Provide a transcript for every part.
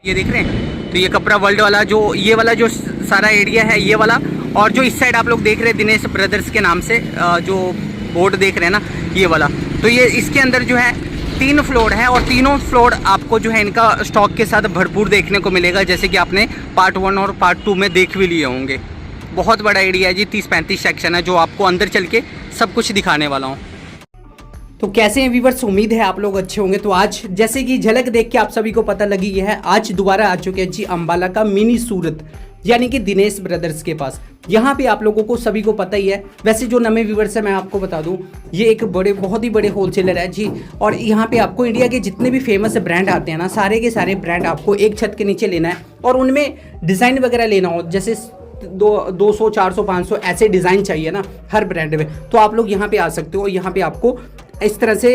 ये देख रहे हैं, तो ये कपड़ा वर्ल्ड वाला जो ये वाला जो सारा एरिया है ये वाला, और जो इस साइड आप लोग देख रहे हैं दिनेश ब्रदर्स के नाम से जो बोर्ड देख रहे हैं ना ये वाला, तो ये इसके अंदर जो है 3 फ्लोर है और तीनों फ्लोर आपको जो है इनका स्टॉक के साथ भरपूर देखने को मिलेगा, जैसे कि आपने पार्ट 1 और पार्ट 2 में देख भी लिए होंगे। बहुत बड़ा एरिया है जी, 30-35 सेक्शन है जो आपको अंदर चल के सब कुछ दिखाने वाला हूँ। तो कैसे हैं व्यूअर्स, उम्मीद है आप लोग अच्छे होंगे। तो आज जैसे कि झलक देख के आप सभी को पता लगी है, आज दोबारा आ चुके हैं जी अम्बाला का मिनी सूरत, यानी कि दिनेश ब्रदर्स के पास। यहाँ पे आप लोगों को सभी को पता ही है। वैसे जो नए व्यूअर्स है मैं आपको बता दूं, ये एक बहुत ही बड़े होलसेलर है जी, और यहाँ पे आपको इंडिया के जितने भी फेमस ब्रांड आते हैं ना, सारे के सारे ब्रांड आपको एक छत के नीचे लेना है और उनमें डिज़ाइन वगैरह लेना हो, जैसे 200, 400, 500 ऐसे डिज़ाइन चाहिए ना हर ब्रांड में, तो आप लोग यहाँ पे आ सकते हो। यहाँ पे आपको इस तरह से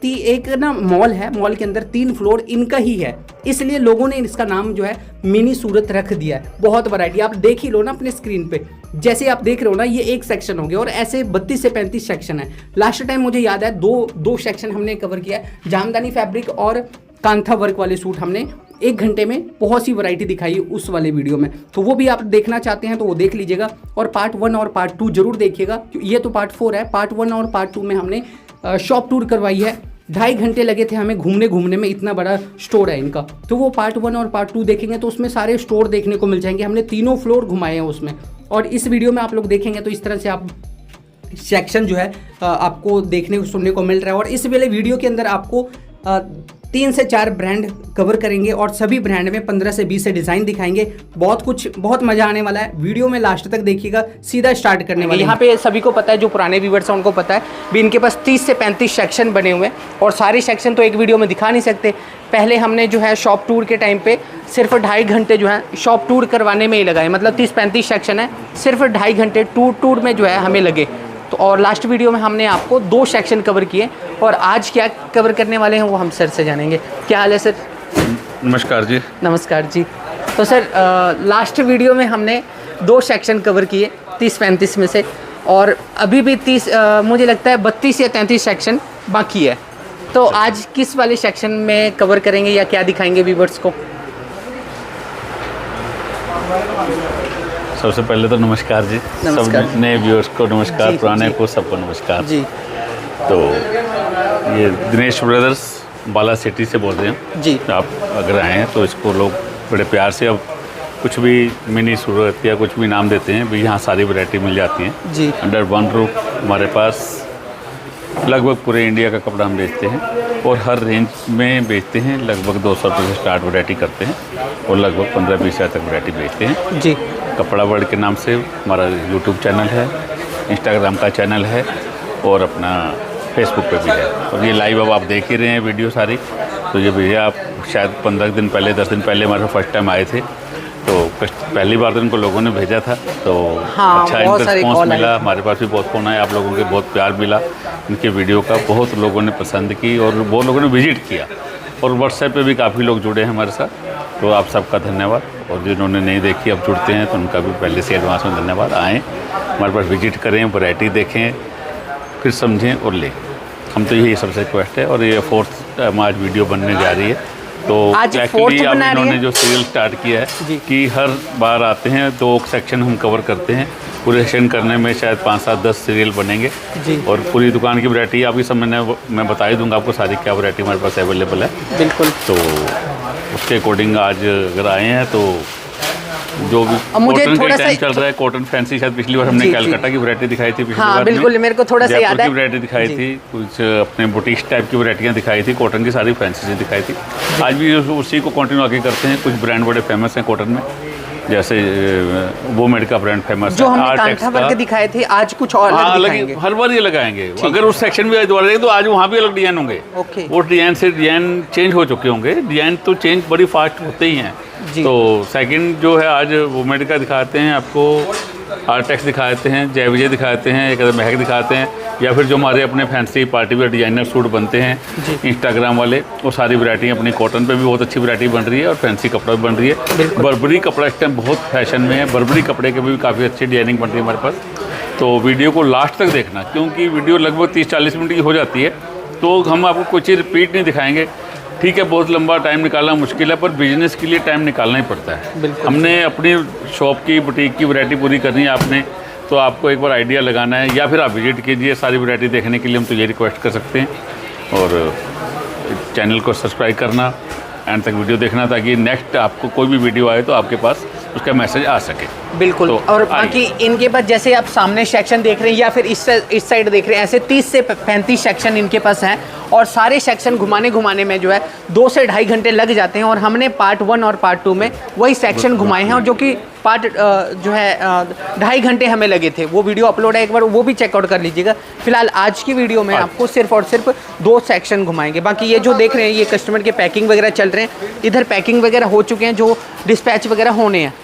एक ना मॉल है, मॉल के अंदर 3 फ्लोर इनका ही है, इसलिए लोगों ने इसका नाम जो है मिनी सूरत रख दिया है। बहुत वैरायटी आप देख ही लो ना अपने स्क्रीन पे, जैसे आप देख रहे हो ना, ये एक सेक्शन हो गया और ऐसे 32 से 35 सेक्शन है। लास्ट टाइम मुझे याद है दो सेक्शन हमने कवर किया है, जामदानी फैब्रिक और कांथा वर्क वाले सूट हमने 1 घंटे में बहुत सी वैरायटी दिखाई उस वाले वीडियो में, तो वो भी आप देखना चाहते हैं तो वो देख लीजिएगा। और पार्ट 1 और पार्ट 2 जरूर देखिएगा, ये तो पार्ट 4 है। पार्ट 1 और पार्ट 2 में हमने शॉप टूर करवाई है, 2.5 घंटे लगे थे हमें घूमने में, इतना बड़ा स्टोर है इनका। तो वो पार्ट 1 और पार्ट 2 देखेंगे तो उसमें सारे स्टोर देखने को मिल जाएंगे, हमने तीनों फ्लोर घुमाए हैं उसमें। और इस वीडियो में आप लोग देखेंगे तो इस तरह से आप सेक्शन जो है आपको देखने को सुनने को मिल रहा है। और इस वाले वीडियो के अंदर आपको 3 से 4 ब्रांड कवर करेंगे और सभी ब्रांड में 15 से 20 से डिज़ाइन दिखाएंगे। बहुत मज़ा आने वाला है, वीडियो में लास्ट तक देखिएगा। सीधा स्टार्ट करने वाले यहाँ पे सभी को पता है, जो पुराने व्यूअर्स हैं उनको पता है भी, इनके पास 30 से 35 सेक्शन बने हुए हैं और सारे सेक्शन तो एक वीडियो में दिखा नहीं सकते। पहले हमने जो है शॉप टूर के टाइम पे सिर्फ 2.5 घंटे जो है शॉप टूर करवाने में ही लगाए, मतलब 30-35 सेक्शन है, सिर्फ 2.5 घंटे टूर में जो है हमें लगे। तो और लास्ट वीडियो में हमने आपको 2 सेक्शन कवर किए और आज क्या कवर करने वाले हैं वो हम सर से जानेंगे। क्या हाल है सर? नमस्कार जी। नमस्कार जी। तो सर लास्ट वीडियो में हमने 2 सेक्शन कवर किए 30-35 में से, और अभी भी 30 मुझे लगता है 32 या 33 सेक्शन बाकी है। तो आज किस वाले सेक्शन में कवर करेंगे या क्या दिखाएंगे व्यूअर्स को? सबसे पहले तो नमस्कार जी, नमस्कार। सब नए व्यूअर्स को नमस्कार, जी, पुराने जी। को सबको नमस्कार जी तो ये दिनेश ब्रदर्स बाला सिटी से बोल रहे हैं जी। आप अगर आए हैं तो इसको लोग बड़े प्यार से अब कुछ भी मिनी सूरत या कुछ भी नाम देते हैं, भी यहाँ सारी वैरायटी मिल जाती है जी। Under one roof. हमारे पास लगभग पूरे इंडिया का कपड़ा हम बेचते हैं और हर रेंज में बेचते हैं। लगभग 200 रुपये से स्टार्ट वैरायटी करते हैं और लगभग 15-20 हज़ार तक वैरायटी बेचते हैं जी। कपड़ा वर्ल्ड के नाम से हमारा यूट्यूब चैनल है, इंस्टाग्राम का चैनल है और अपना फेसबुक पे भी है। और ये लाइव अब आप देख ही रहे हैं वीडियो सारी। तो ये भैया आप शायद 15 दिन पहले 10 दिन पहले हमारे फर्स्ट टाइम आए थे, तो पहली बार तो इनको लोगों ने भेजा था, तो हाँ, अच्छा इनका रिस्पॉन्स मिला। हमारे पास भी बहुत फ़ोन आए, आप लोगों के बहुत प्यार मिला इनके वीडियो का, बहुत लोगों ने पसंद की और बहुत लोगों ने विजिट किया और व्हाट्सएप पे भी काफ़ी लोग जुड़े हैं हमारे साथ। तो आप सबका धन्यवाद, और जिन्होंने नहीं देखी अब जुड़ते हैं तो उनका भी पहले से एडवांस में धन्यवाद। आएँ हमारे पास विजिट करें, वैरायटी देखें, फिर समझें और लें। हम तो यही सबसे रिक्वेस्ट है। और ये 4th आज वीडियो बनने जा रही है, तो एक्चुअली अब इन्होंने जो सीरियल स्टार्ट किया है कि हर बार आते हैं 2 सेक्शन हम कवर करते हैं, पूरे सेक्शन करने में शायद 5-7-10 सीरियल बनेंगे जी। और पूरी दुकान की वैरायटी आपकी सब मैं बता ही दूंगा आपको सारी क्या वैरायटी हमारे पास अवेलेबल है। बिल्कुल। तो उसके अकॉर्डिंग आज अगर आए हैं तो जो भी कॉटन का टाइम चल रहा है, कॉटन फैंसी, शायद पिछली बार हमने कलकत्ता की वैरायटी दिखाई थी, पिछली बार बिल्कुल मेरे को थोड़ा सा याद है, की वैरायटी दिखाई थी, कुछ अपने बुटीक टाइप की वैरायटियाँ दिखाई थी, कॉटन की सारी फैंसी से दिखाई थी। आज भी उसी को कंटिन्यू आगे करते हैं। कुछ ब्रांड बड़े फेमस हैं कॉटन में, जैसे वो मेड का ब्रांड फेमस जो है, हमने कांथा वर्क दिखाए थे, आज कुछ और अलग हर बार ये लगाएंगे। अगर उस सेक्शन में दोबारा तो आज वहाँ भी अलग डिजाइन होंगे। वो डिजाइन से डिजाइन चेंज हो चुके होंगे, डिजाइन तो चेंज बड़ी फास्ट होते ही हैं। तो सेकंड जो है आज वो मेड का दिखाते हैं आपको, आर्टेक्स दिखाते हैं, जय विजय दिखाते हैं, एक महक दिखाते हैं, या फिर जो हमारे अपने fancy party wear designer suit बनते हैं इंस्टाग्राम वाले, वो सारी वैरायटी अपनी कॉटन पे भी बहुत अच्छी वैरायटी बन रही है और फैंसी कपड़ा भी बन रही है। बर्बरी कपड़ा इस टाइम बहुत फैशन में है, बर्बरी कपड़े के भी काफ़ी अच्छी डिजाइनिंग बन रही है हमारे पास। तो वीडियो को लास्ट तक देखना, क्योंकि वीडियो लगभग 30-40 मिनट की हो जाती है, तो हम आपको कोई चीज़ रिपीट नहीं दिखाएंगे। ठीक है, बहुत लंबा टाइम निकालना मुश्किल है, पर बिजनेस के लिए टाइम निकालना ही पड़ता है। बिल्कुल। हमने अपनी शॉप की, बुटीक की वैरायटी पूरी करनी है आपने, तो आपको एक बार आइडिया लगाना है, या फिर आप विजिट कीजिए। सारी वैरायटी देखने के लिए हम तो ये रिक्वेस्ट कर सकते हैं, और चैनल को सब्सक्राइब करना, एंड तक वीडियो देखना, ताकि नेक्स्ट आपको कोई भी वीडियो आए तो आपके पास उसका मैसेज आ सके। बिल्कुल। तो और बाकी इनके पास जैसे आप सामने सेक्शन देख रहे हैं या फिर इस साइड देख रहे हैं, ऐसे 30 से 35 सेक्शन इनके पास हैं, और सारे सेक्शन घुमाने में जो है 2 से ढाई घंटे लग जाते हैं। और हमने पार्ट 1 और पार्ट 2 में वही सेक्शन घुमाए हैं, और जो कि पार्ट जो है 2.5 घंटे हमें लगे थे, वो वीडियो अपलोड है, एक बार वो भी चेकआउट कर लीजिएगा। फिलहाल आज की वीडियो में आपको सिर्फ और सिर्फ 2 सेक्शन घुमाएंगे। बाकी ये जो देख रहे हैं, ये कस्टमर के पैकिंग वगैरह चल रहे हैं, इधर पैकिंग वगैरह हो चुके हैं, जो डिस्पैच वगैरह होने हैं,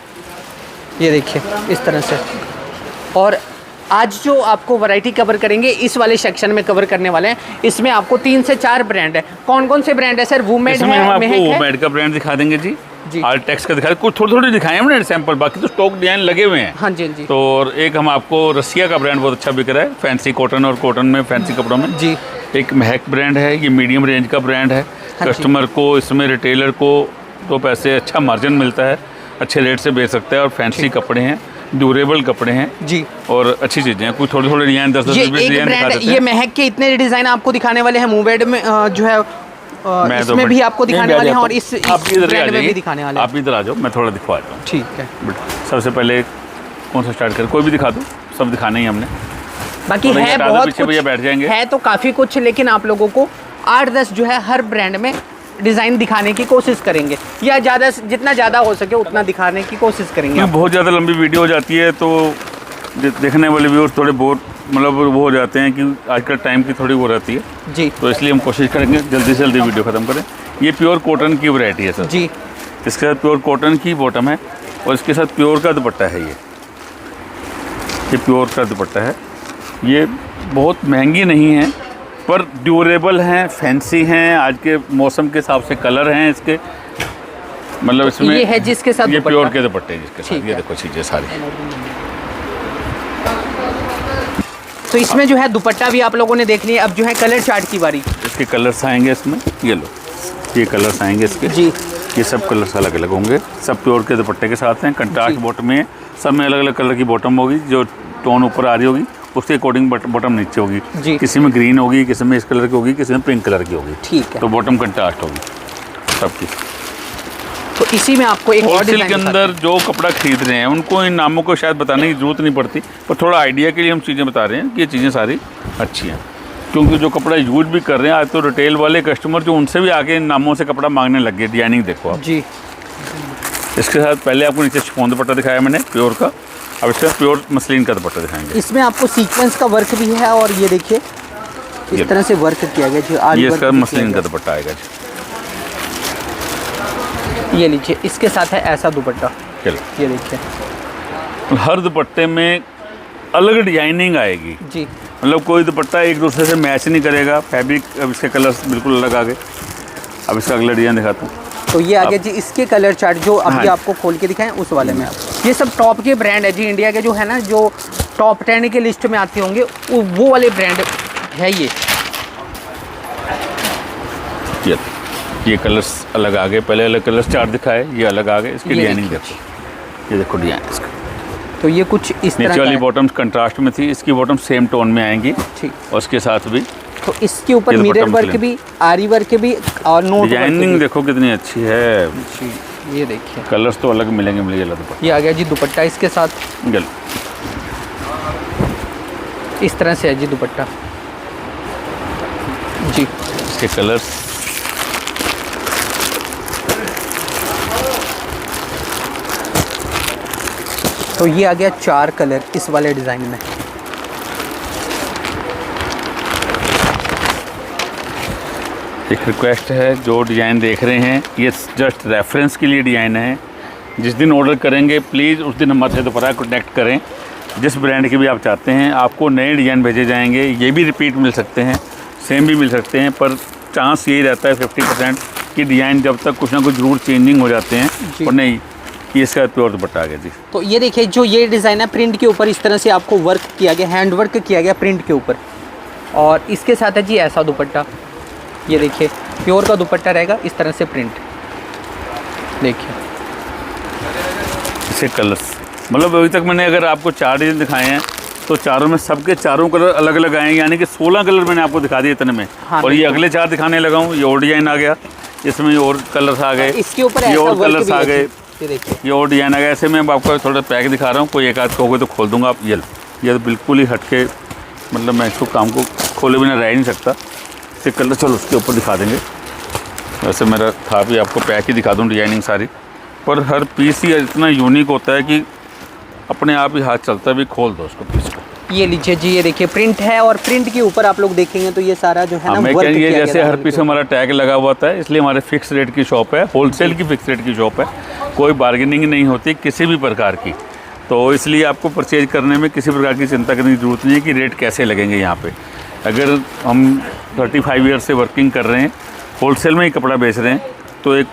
ये देखिए इस तरह से। और आज जो आपको वैरायटी कवर करेंगे, इस वाले सेक्शन में कवर करने वाले हैं। इसमें आपको 3 से 4 ब्रांड है। कौन कौन से ब्रांड है सर? वूमेड है, हम महक आपको है, वूमेड का ब्रांड दिखा देंगे जी, जी। आर्टेक्स का दिखा, कुछ थोड़ी दिखाए हमने सैंपल, बाकी तो स्टॉक डिजाइन लगे हुए हैं। हाँ जी, हाँ जी। तो और एक हम आपको रसिया का ब्रांड बहुत अच्छा बिक रहा है, फैंसी कॉटन और कॉटन में, फैंसी कपड़ों में जी। एक महक ब्रांड है, ये मीडियम रेंज का ब्रांड है। हाँ कस्टमर को, इसमें रिटेलर को 2 पैसे अच्छा मार्जिन मिलता है, अच्छे रेट से बेच सकता है, और फैंसी कपड़े हैं, ड्यूरेबल कपड़े हैं जी, और अच्छी चीज़ें हैं। कुछ थोड़ी डिजाइन 10-10 ये रुपये एक डिजाइन दिखा ब्रांड, देते हैं। ये महक के इतने डिज़ाइन आपको दिखाने वाले हैं। मूवेड में जो है इसमें भी आपको दिखाने वाले हैं, और इस ब्रांड में भी दिखाने वाले हैं। आप इधर आ जाओ, मैं थोड़ा दिखवाता हूँ। ठीक है। सबसे पहले कौन सा स्टार्ट करें? कोई भी दिखा दो, सब दिखाने ही हमने। बाकी तो है भैया बहुत पीछे भैया बैठ जाएंगे। है तो काफ़ी कुछ, लेकिन आप लोगों को 8-10 जो है हर ब्रांड में डिज़ाइन दिखाने की कोशिश करेंगे, या ज़्यादा जितना ज़्यादा हो सके उतना दिखाने की कोशिश करेंगे। बहुत ज़्यादा लंबी वीडियो हो जाती है, तो देखने वाले व्यूअर्स थोड़े बोर, मतलब वो हो जाते हैं कि आजकल टाइम की थोड़ी वो रहती है जी, तो इसलिए हम कोशिश करेंगे जल्दी से जल्दी वीडियो ख़त्म करें। ये प्योर कॉटन की वैरायटी है सर जी। इसके साथ प्योर कॉटन की बॉटम है, और इसके साथ प्योर का दुपट्टा है। ये प्योर का दुपट्टा है। ये बहुत महंगी नहीं है, पर ड्यूरेबल हैं, फैंसी हैं, आज के मौसम के हिसाब से कलर हैं इसके, मतलब तो इसमें ये है जिसके साथ ये दुपट्टा? प्योर के दुपट्टे हैं जिसके ठीक साथ। ये है। देखो चीज़ें सारी। तो इसमें जो है दुपट्टा भी आप लोगों ने देख लिया। अब जो है कलर चार्ट की बारी। इसके कलर्स आएंगे इसमें, ये लो, ये कलर्स आएंगे इसके जी। ये सब कलर्स अलग अलग होंगे, सब प्योर के दुपट्टे के साथ हैं। कंट्रास्ट बॉटम में सब में अलग अलग कलर की बॉटम होगी, जो टोन ऊपर आ रही होगी उसके अकॉर्डिंग बॉटम नीचे होगी जी। किसी में ग्रीन होगी, किसी में इस कलर की होगी, किसी में पिंक कलर की होगी। ठीक है। तो बॉटम कंट्रास्ट होगी सबकी। तो इसी में आपको एक और होलसेल डिजाइन के अंदर जो कपड़ा खरीद रहे हैं उनको इन नामों को शायद बताने की जरूरत नहीं पड़ती, पर थोड़ा आइडिया के लिए हम चीज़ें बता रहे हैं कि ये चीज़ें सारी अच्छी हैं, क्योंकि जो कपड़ा यूज भी कर रहे हैं आज तो रिटेल वाले कस्टमर जो उनसे भी आके इन नामों से कपड़ा मांगने लग गए। डिजाइनिंग देखो आप जी। इसके साथ। पहले आपको नीचे शिफॉन दुपट्टा दिखाया मैंने प्योर का, अब इसके साथ प्योर मसलिन का दुपट्टा दिखाएंगे। इसमें आपको सीक्वेंस का वर्क भी है, और ये देखिए इस तरह से वर्क किया गया जी। आज ये इसका मसलिन का दुपट्टा आएगा जी। ये लीजिए, इसके साथ है ऐसा दुपट्टा। चलो, ये देखिए हर दुपट्टे में अलग डिजाइनिंग आएगी जी। मतलब कोई दुपट्टा एक दूसरे से मैच नहीं करेगा। फैब्रिक अब इसके कलर्स बिल्कुल अलग आ गए। अब इसका अगला डिजाइन दिखाता हूँ। तो ये आ गया जी इसके कलर चार्ट, जो अभी हाँ। आपको खोल के दिखाएं उस वाले में। ये सब टॉप के ब्रांड है जी, इंडिया के जो है ना, जो टॉप 10 के लिस्ट में आते होंगे वो वाले ब्रांड है ये। ये कलर्स अलग आ गए, पहले अलग कलर्स चार्ट दिखाए, ये अलग आ गए। इसकी ये डिजाइनिंग देखो, ये देखो डिजाइन इसका। तो ये कुछ इस तरह नीचे का वाली है। बॉटम्स कंट्रास्ट में थी, इसकी बॉटम सेम टोन में आएंगी ठीक। और उसके साथ भी तो इसके ऊपर ये मिरर दुपट्टा वर्क मसलिन। भी, आरी वर्क भी, और नोट वर्क डिजाइनिंग भी। देखो कितनी अच्छी है। जी, ये देखिए कलर्स तो अलग मिलेंगे दुपट्टा। ये आ गया जी दुपट्टा इसके साथ। गल इस तरह से है जी दुपट्टा जी। इसके कलर्स तो ये आ गया 4 कलर इस वाले डिज़ाइन में। एक रिक्वेस्ट है, जो डिज़ाइन देख रहे हैं ये जस्ट रेफरेंस के लिए डिज़ाइन है। जिस दिन ऑर्डर करेंगे प्लीज़ उस दिन हमारे से दोबारा कॉन्टैक्ट करें। जिस ब्रांड के भी आप चाहते हैं आपको नए डिज़ाइन भेजे जाएंगे। ये भी रिपीट मिल सकते हैं, सेम भी मिल सकते हैं, पर चांस यही रहता है 50% कि डिज़ाइन जब तक कुछ ना कुछ ज़रूर चेंजिंग हो जाते हैं। और नहीं, ये इसका प्योर दुपट्टा आ गया जी। तो ये देखिए जो ये डिज़ाइन है प्रिंट के ऊपर इस तरह से आपको वर्क किया गया, हैंड वर्क किया गया प्रिंट के ऊपर। और इसके साथ है जी ऐसा दुपट्टा। ये देखिए प्योर का दुपट्टा रहेगा, इस तरह से प्रिंट देखिए। इसे कलर्स मतलब अभी तक मैंने अगर आपको 4 डिज़ाइन दिखाए हैं तो चारों में सबके चारों कलर अलग अलग आए हैं, यानी कि 16 कलर मैंने आपको दिखा दिए इतने में। हाँ, और ये अगले 4 दिखाने लगा हूँ। ये और डिज़ाइन आ गया, इसमें और कलर्स आ गए, इसके ऊपर ये और कलर्स आ गए, ये देखिए ये और डिज़ाइन आ गया। ऐसे में आपको थोड़ा पैक दिखा रहा हूँ, कोई एक आध कहोगे तो खोल दूँगा आप। ये तो बिल्कुल ही हटके, मतलब मैं इसको काम को खोले बिना रह नहीं सकता। इसके कलर चलो उसके ऊपर दिखा देंगे। वैसे मेरा था भी आपको पैक ही दिखा दूँ डिजाइनिंग सारी, पर हर पीस ही इतना यूनिक होता है कि अपने आप ही हाथ चलता है भी। खोल दो उसको पीस को। ये लीजिए जी, ये देखिए प्रिंट है और प्रिंट के ऊपर आप लोग देखेंगे तो ये सारा जो है ना मैं वर्क ये किया जैसे गया हर है पीस हमारा टैग लगा हुआ था, इसलिए हमारे फिक्स रेट की शॉप है, होलसेल की फिक्स रेट की शॉप है, कोई बार्गेनिंग नहीं होती किसी भी प्रकार की। तो इसलिए आपको परचेज करने में किसी प्रकार की चिंता करने की ज़रूरत नहीं है कि रेट कैसे लगेंगे यहाँ पे। अगर हम 35 ईयर से वर्किंग कर रहे हैं, होलसेल में ही कपड़ा बेच रहे हैं, तो एक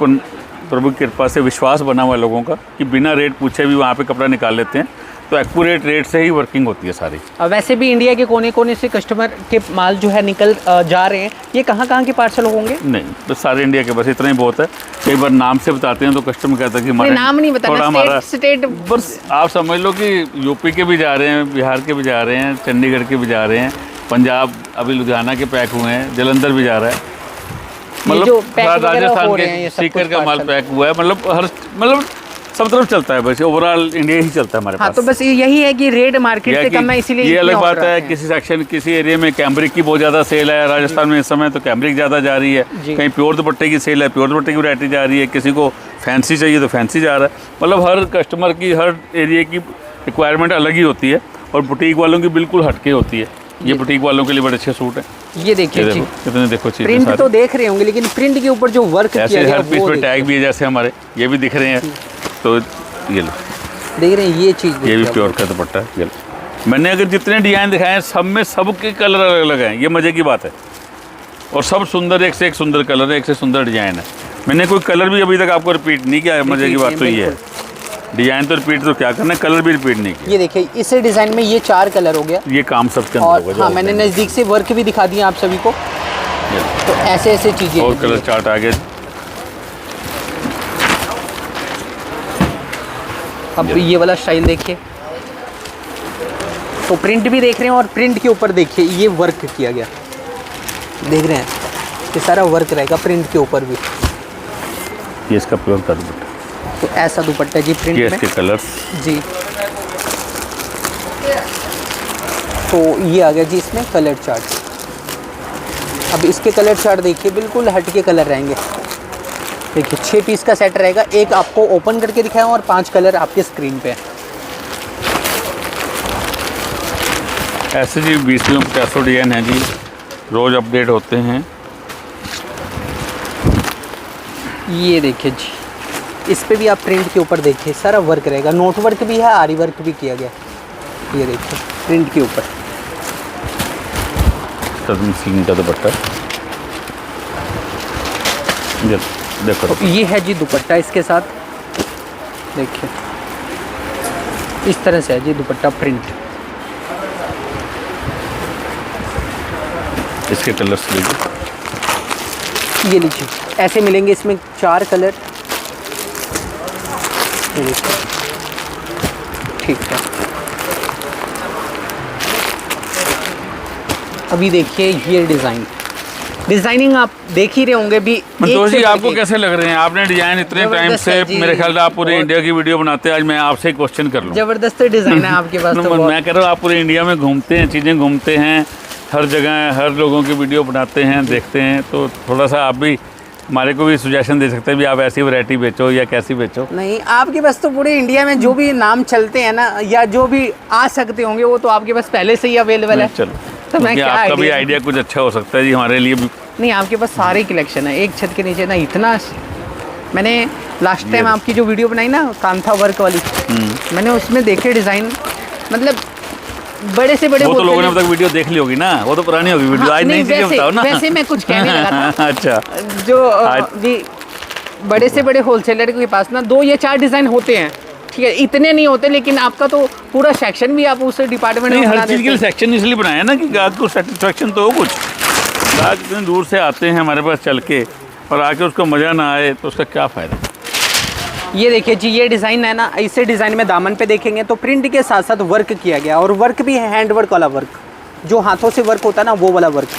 प्रभु की कृपा से विश्वास बना हुआ है लोगों का कि बिना रेट पूछे भी वहाँ पे कपड़ा निकाल लेते हैं। तो एक्यूरेट रेट से ही वर्किंग होती है सारी। वैसे भी इंडिया के कोने कोने से कस्टमर के माल जो है निकल जा रहे हैं। ये कहाँ कहाँ के पार्सल होंगे? नहीं, बस सारे इंडिया के, बस इतना ही बहुत है। कई बार नाम से बताते हैं तो कस्टमर कहता है कि हमारा नाम नहीं बताना, हमारा स्टेट बस आप समझ लो कि यूपी के भी जा रहे हैं, बिहार के भी जा रहे हैं, चंडीगढ़ के भी जा रहे हैं, पंजाब, अभी लुधियाना के पैक हुए हैं, जलंधर भी जा रहा है, मतलब राजस्थान के सीकर का माल पैक हुआ है। मतलब सब तरफ चलता है, बस ओवरऑल इंडिया ही चलता है हमारे पास। तो बस यही है कि रेट मार्केट से कम है, इसीलिए ये अलग बात है। किसी सेक्शन, किसी एरिया में कैमरिक की बहुत ज़्यादा सेल है, राजस्थान में इस समय तो कैमरिक ज़्यादा जा रही है। कहीं प्योर दुपट्टे की सेल है, प्योर दुपट्टे की वैरायटी जा रही है, किसी को फैंसी चाहिए तो फैंसी जा रहा है। मतलब हर कस्टमर की, हर एरिया की रिक्वायरमेंट अलग ही होती है, और बुटीक वालों की बिल्कुल हटके होती है। ये बुटीक वालों के लिए बड़े अच्छे सूट हैं। ये देखिए जी, कितने देखो चीज़, प्रिंट तो देख रहे होंगे, लेकिन प्रिंट के ऊपर जो वर्क किया गया है, हर पीस पे टैग भी है, जैसे हमारे ये भी दिख रहे हैं। तो ये लो, देख रहे हैं ये चीज़, ये भी प्योर का दुपट्टा है। ये मैंने अगर जितने डिज़ाइन दिखाए हैं सब में सबके कलर अलग अलग हैं, ये मज़े की बात है। और सब सुंदर, एक से एक सुंदर कलर है, एक से सुंदर डिज़ाइन है। मैंने कोई कलर भी अभी तक आपको रिपीट नहीं किया है। मज़े की बात तो ये है, डिज़ाइन तो रिपीट तो क्या करना है, कलर भी रिपीट नहीं किया। ये देखिए इस डिज़ाइन में ये 4 कलर हो गया। ये काम सबके अंदर होगा। हाँ, मैंने नज़दीक से वर्क भी दिखा दिया आप सभी को। तो ऐसे ऐसे चीज़ें और कलर चार्ट आ गया। अब ये वाला स्टाइल देखिए, तो प्रिंट भी देख रहे हैं और प्रिंट के ऊपर देखिए ये वर्क किया गया, देख रहे हैं ये सारा वर्क रहेगा प्रिंट के ऊपर भी। ये इसका प्योर का दुपट्टा, तो ऐसा दुपट्टा जी प्रिंट ये में इसके कलर्स जी। तो ये आ गया जी इसमें कलर चार्ट। अब इसके कलर चार्ट देखिए, बिल्कुल हटके कलर रहेंगे। देखिए 6 पीस का सेट रहेगा, एक आपको ओपन करके दिखाया और 5 कलर आपके स्क्रीन पे है। ऐसे जी 20 में 50 डिज़ाइन है जी, रोज़ अपडेट होते हैं। ये देखिए जी, इस पे भी आप प्रिंट के ऊपर देखिए सारा वर्क रहेगा, नोट वर्क भी है, आरी वर्क भी किया गया। ये देखिए प्रिंट के ऊपर का दुपट्टा, देखो तो ये है जी दुपट्टा इसके साथ। देखिए इस तरह से है जी दुपट्टा प्रिंट। इसके कलर्स लीजिए, ये लीजिए ऐसे मिलेंगे इसमें 4 कलर। ये देखिए, ठीक है। अभी देखिए ये डिजाइनिंग आप देख ही रहे होंगे भी। दोस्त जी आपको कैसे लग रहे हैं? आपने डिजाइन इतने टाइम से, मेरे ख्याल से आप पूरे इंडिया की वीडियो बनाते हैं। आज मैं आपसे क्वेश्चन कर लूँ, जबरदस्त डिजाइन है आपके पास। तो मैं कह रहा हूँ आप पूरे इंडिया में घूमते हैं, चीज़ें घूमते हैं, हर जगह हर लोगों की वीडियो बनाते हैं, देखते हैं, तो थोड़ा सा आप भी हमारे को भी सुजेशन दे सकते हैं भी आप ऐसी वैरायटी बेचो या कैसी बेचो। नहीं, आपके पास तो पूरे इंडिया में जो भी नाम चलते हैं ना, या जो भी आ सकते होंगे, वो तो आपके पास पहले से ही अवेलेबल है। चलो, तो मैं क्या आपका भी आइडिया कुछ अच्छा हो सकता है जी हमारे लिए भी। नहीं, आपके पास सारे कलेक्शन है, एक छत के नीचे ना इतना। मैंने लास्ट टाइम आपकी जो वीडियो बनाई ना कांथा वर्क वाली, मैंने उसमें देखे डिज़ाइन, मतलब बड़े से बड़े। वो तो लोगों ने अब तक वीडियो देख ली होगी ना, वो तो पुरानी होगी वीडियो। हाँ, आज नई चीजें बताओ ना। वैसे मैं कुछ कहने लगा था। अच्छा, जो जी बड़े से बड़े होलसेलर के पास ना 2 या 4 डिज़ाइन होते हैं, ठीक है, इतने नहीं होते, लेकिन आपका तो पूरा सेक्शन भी आप उस डिपार्टमेंट में हर चीज़ के लिए सेक्शन इसलिए बनाया ना कि ग्राहक को सेटिस्फेक्शन तो हो कुछ। आज इतनी दूर से आते हैं हमारे पास चल के और आके उसको मज़ा ना आए तो उसका क्या फ़ायदा। ये देखिए जी, ये डिज़ाइन है ना, इसे डिज़ाइन में दामन पे देखेंगे तो प्रिंट के साथ साथ वर्क किया गया, और वर्क भी है हैंड वर्क वाला वर्क, जो हाथों से वर्क होता है ना वो वाला वर्क।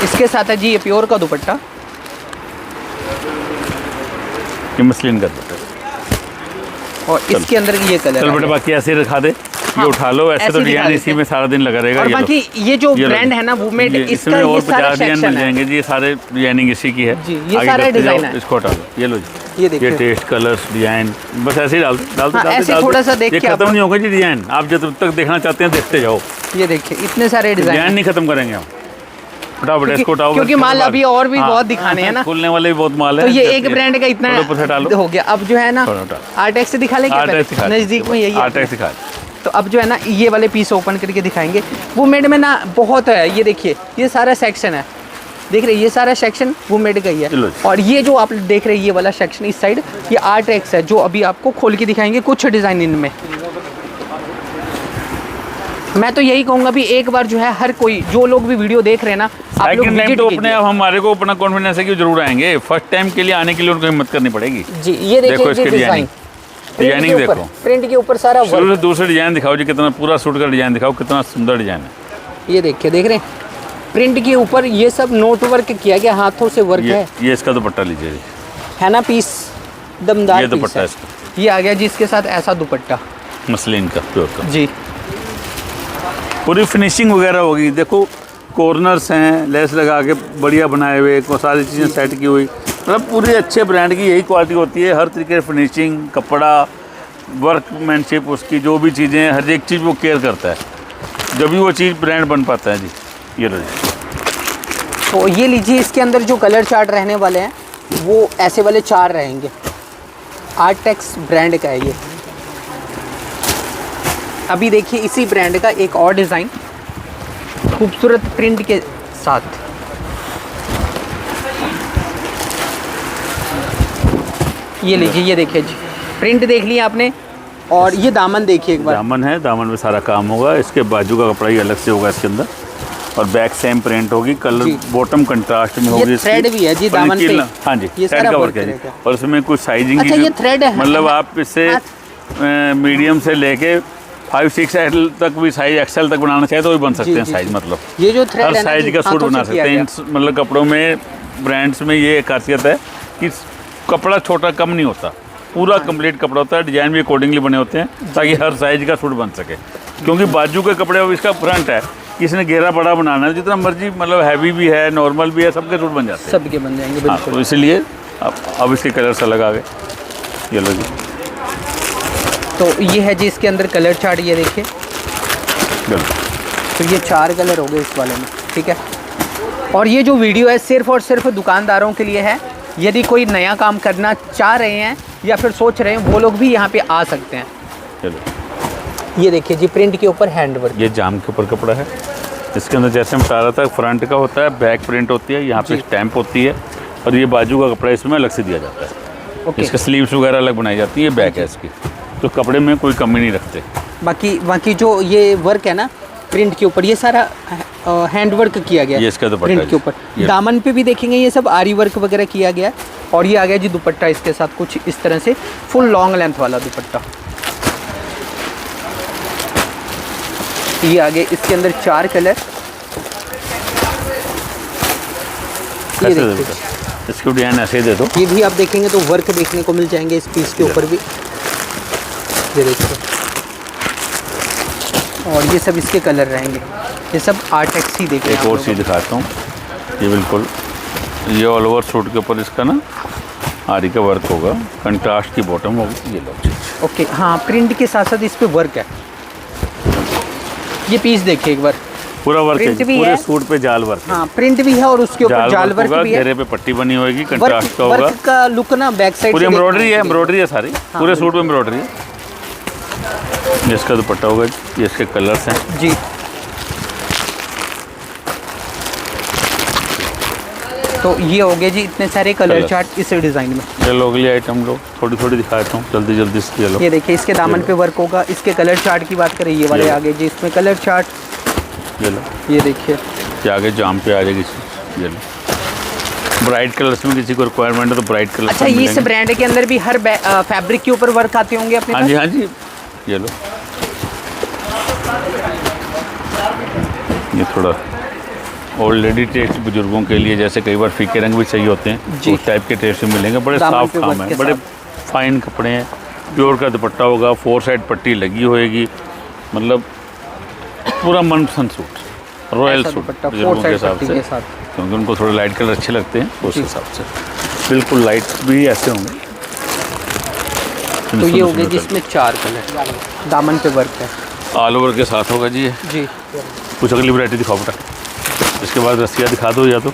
इसके साथ है जी ये प्योर का दुपट्टा, ये मसलिन का दुपट्टा, और इसके अंदर ये कलर। चल बेटा बाकी ऐसे रखा दे, ये उठा लो, ऐसे तो डिजाइन इसी में सारा दिन लगा रहेगा। और बाकी ये जो ब्रांड है ना वुमेड, इसका और ये सारा 50 डिजाइन सेक्शन मिल है जाएंगे जी, ये सारे डिजाइनिंग इसी की है जी, ये आगे सारा करते डिजाइन जाओ, है। इसको हटा लो, ये लो जी, ये देखिए, ये टेस्ट कलर्स डिजाइन बस ऐसे ही डाल दो, ऐसे थोड़ा सा देख ये के खत्म नहीं होगा जी डिजाइन, आप जब तक देखना चाहते हैं देखते जाओ। ये देखिए इतने सारे डिजाइन डिजाइन, नहीं खत्म करेंगे हम। हटाओ बेटा इसको हटाओ, क्योंकि माल अभी और भी बहुत दिखाने हैं ना, खुलने वाले भी बहुत माल है। तो ये एक ब्रांड का इतना हो गया। अब जो है ना आर्टेक्स से दिखा लेंगे, नजदीक में यही आर्टेक्स दिखा। तो अब जो है ना ये वाले पीस ओपन करके दिखाएंगे। वुमेड में ना बहुत है, ये देखिए ये सारा सेक्शन है, देख रहे हैं ये सारा सेक्शन वुमेड का ही है। और ये जो आप देख रहे हैं ये वाला सेक्शन इस साइड, ये आर्टेक्स है, जो अभी आपको खोल के दिखाएंगे कुछ डिज़ाइन इनमें। मैं तो यही कहूँगा भी एक बार जो है हर कोई, जो लोग भी वीडियो देख रहे हैं ना, आप लोग विजिट तो अपने आप हमारे को अपना कॉन्फिडेंस है कि जरूर आएंगे, फर्स्ट टाइम के लिए आने के लिए उनको हिम्मत करनी पड़ेगी जी। ये देखो इसके डिजाइन, डिजाइनिंग देखो, प्रिंट के ऊपर सारा शुरू से दूसरे डिजाइन दिखाओ जी, कितना पूरा सूट का डिजाइन दिखाओ, कितना सुंदर डिजाइन है। ये देखिए, देख रहे हैं प्रिंट के ऊपर ये सब नोट वर्क किया गया, हाथों से वर्क है। ये इसका दुपट्टा लीजिए जी, है ना पीस दमदार, ये दुपट्टा इसका, ये आ गया जी इसके साथ ऐसा दुपट्टा मसलिन का प्योर का जी। पूरी फिनिशिंग वगैरह होगी, देखो कॉर्नर्स हैं लेस लगा के बढ़िया बनाए हुए, सारी चीज़ें सेट की हुई, मतलब पूरी अच्छे ब्रांड की यही क्वालिटी होती है। हर तरीके से फिनिशिंग, कपड़ा, वर्कमैनशिप, उसकी जो भी चीज़ें, हर एक चीज़ वो केयर करता है, जब भी वो चीज़ ब्रांड बन पाता है जी। ये लो जी, तो ये लीजिए, इसके अंदर जो कलर चार्ट रहने वाले हैं वो ऐसे वाले 4 रहेंगे। आर्टेक्स ब्रांड का है ये। अभी देखिए इसी ब्रांड का एक और डिज़ाइन खूबसूरत प्रिंट के साथ, ये लीजिए, ये देखिए जी, प्रिंट देख लिया आपने, और ये दामन देखिए एक बार, दामन है, दामन में सारा काम होगा, इसके बाजू का कपड़ा ही अलग से होगा इसके अंदर, और बैक सेम प्रिंट होगी, कलर बॉटम कंट्रास्ट में होगी। ये थ्रेड भी है जी दामन पे, हाँ जी, ये थ्रेड का वर्क है जी, और इसमें कुछ साइजिंग अच्छा, ये थ्रेड है, मतलब आप इससे मीडियम से लेके 5-6 तक भी साइज एक्सेल तक बनाना चाहे तो भी बन सकते हैं साइज, मतलब ये जो थ्रेड हर साइज का सूट बना सकते हैं। मतलब कपड़ों में, ब्रांड्स में ये खासियत है कि कपड़ा छोटा कम नहीं होता, पूरा कंप्लीट कपड़ा होता है, डिजाइन भी अकॉर्डिंगली बने होते हैं ताकि हर साइज का सूट बन सके। क्योंकि बाजू के कपड़े, अब इसका फ्रंट है, किसी ने घेरा बड़ा बनाना है, जितना मर्जी, मतलब हैवी भी है, नॉर्मल भी है, सबके सूट बन जाते हैं, सबके बन जाएंगे बिल्कुल। तो इसलिए अब इसके कलर्स अलग आ गए। ये लो जी, तो ये है जी इसके अंदर कलर चार्ट, ये देखिए, तो ये 4 कलर हो गए इस वाले में, ठीक है। और ये जो वीडियो है सिर्फ और सिर्फ दुकानदारों के लिए है, यदि कोई नया काम करना चाह रहे हैं या फिर सोच रहे हैं, वो लोग भी यहाँ पे आ सकते हैं। चलो ये देखिए जी, प्रिंट के ऊपर हैंड वर्क, ये जाम के ऊपर कपड़ा है, इसके अंदर जैसे मैं बता रहा था, फ्रंट का होता है, बैक प्रिंट होती है, यहाँ पे स्टैंप होती है, और ये बाजू का कपड़ा इसमें अलग से दिया जाता है। इसका स्लीव्स वगैरर अलग बनाई जाती है, बैक है इसकी, तो कपड़े में कोई कमी नहीं रखते। बाकी जो ये वर्क है ना प्रिंट के ऊपर, ये सारा हैंड वर्क किया गया ये इसका दुपट्टा प्रिंट के ऊपर। दामन पे भी देखेंगे ये सब आरी वर्क वगैरह किया गया है। और ये आ गया जी दुपट्टा, इसके साथ कुछ इस तरह से फुल लॉन्ग लेंथ वाला दुपट्टा। ये आ गए इसके अंदर 4 कलर, ये देखिए, इसको डिजाइन ऐसे दे दो। ये भी आप देखेंगे तो वर्क देखने को मिल जाएंगे इस पीस के ऊपर भी, ये देखिए। और ये सब इसके कलर रहेंगे, ये सब आर्टेक्स ही देखें। एक और चीज़ दिखाता हूँ, ये बिल्कुल ये ऑल ओवर सूट के ऊपर इसका ना आरी का वर्क होगा, कंट्रास्ट की बॉटम होगी, ये लो। ओके, हाँ, प्रिंट के साथ साथ इस पे वर्क है। ये पीस देखिए एक बार, पूरा वर्क है, पूरे सूट पे जाल वर्क है। हाँ, प्रिंट भी है और उसके ऊपर जाल वर्क भी है, घेरे पे पट्टी बनी होगी, कंट्रास्ट का होगा। वर्क का लुक ना बैक साइड पूरी एम्ब्रॉयडरी है, एम्ब्रॉयडरी है सारी, पूरे सूट में एम्ब्रॉयडरी है। जिसका दुपट्टा होगा, ये इसके कलर्स हैं जी। तो ये हो गए जी इतने सारे कलर चार्ट इस डिज़ाइन में। ये लो अगली आइटम लो, थोड़ी थोड़ी दिखाता हूँ जल्दी जल्दी से। ये लो, ये देखिए इसके दामन पे वर्क होगा। इसके कलर चार्ट की बात करें, ये वाले आगे जी, इसमें कलर चार्ट, ये लो, ये देखिए ये आगे जाम पे आ जाएगी चीज़। ये ब्राइट कलर्स में किसी को रिक्वायरमेंट है तो ब्राइट कलर। अच्छा, ये इस ब्रांड के अंदर भी हर फैब्रिक के ऊपर वर्क आते होंगे अपने हाँ पास? जी, हाँ जी। ये लो, ये थोड़ा ओल्ड लेडी टेस्ट बुजुर्गों के लिए, जैसे कई बार फीके रंग भी चाहिए होते हैं, जी। उस टाइप के टेस्ट भी मिलेंगे। बड़े दामन साफ पे काम वर्क है, के बड़े साथ। फाइन कपड़े हैं। प्योर का दुपट्टा होगा, 4 साइड पट्टी लगी होएगी, मतलब पूरा मनपसंद सूट, रॉयल ऐसा सूट दुपट्टा, बुजुर्गों 4 के साइड हिसाब पट्टी से, के साथ। क्योंकि उनको थोड़े लाइट कलर अच्छे लगते हैं, उस जी। हिसाब से बिल्कुल लाइट भी ऐसे होंगे। तो ये हो गया जिसमें 4 कलर, दामन पे वर्क है, ऑल ओवर के साथ होगा जी ये। जी। कुछ अगली वैरायटी दिखाओ बेटा, इसके बाद रस्सियाँ दिखा दो या तो।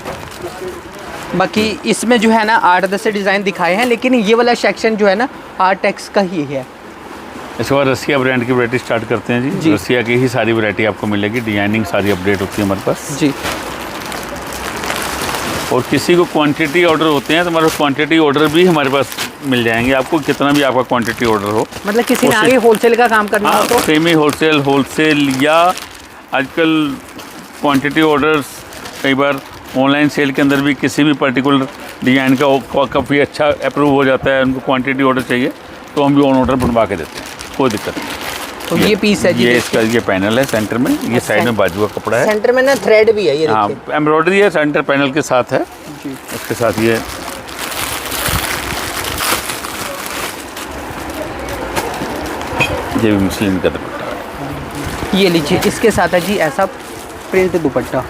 बाकी इसमें जो है ना 8-10 डिज़ाइन दिखाए हैं, लेकिन ये वाला सेक्शन जो है ना आर्टेक्स का ही है। इसके बाद रसिया ब्रांड की वैरायटी स्टार्ट करते हैं जी। रसिया की ही सारी वैरायटी आपको मिलेगी, डिजाइनिंग सारी अपडेट होती है हमारे पास जी। और किसी को क्वांटिटी ऑर्डर होते हैं तो हमारे क्वांटिटी ऑर्डर भी हमारे पास मिल जाएंगे आपको, कितना भी आपका क्वांटिटी ऑर्डर हो। मतलब किसी ने आगे होलसेल का काम करना हो तो सेमी होलसेल या आजकल क्वांटिटी ऑर्डर्स, कई बार ऑनलाइन सेल के अंदर भी किसी भी पर्टिकुलर डिज़ाइन का काफ़ी अच्छा अप्रूव हो जाता है, उनको क्वांटिटी ऑर्डर चाहिए तो हम भी ऑन ऑर्डर बनवा के देते हैं, कोई दिक्कत नहीं। तो ये पीस है जी, ये इसका ये पैनल है सेंटर में, ये साइड में बाजू का कपड़ा है, सेंटर में ना थ्रेड भी है, ये हाँ देखिए एम्ब्रॉयडरी है, सेंटर पैनल के साथ है जी। उसके साथ ये भी मुस्लिम का दुपट्टा है। ये लीजिए, इसके साथ है जी ऐसा प्रिंट दुपट्टा,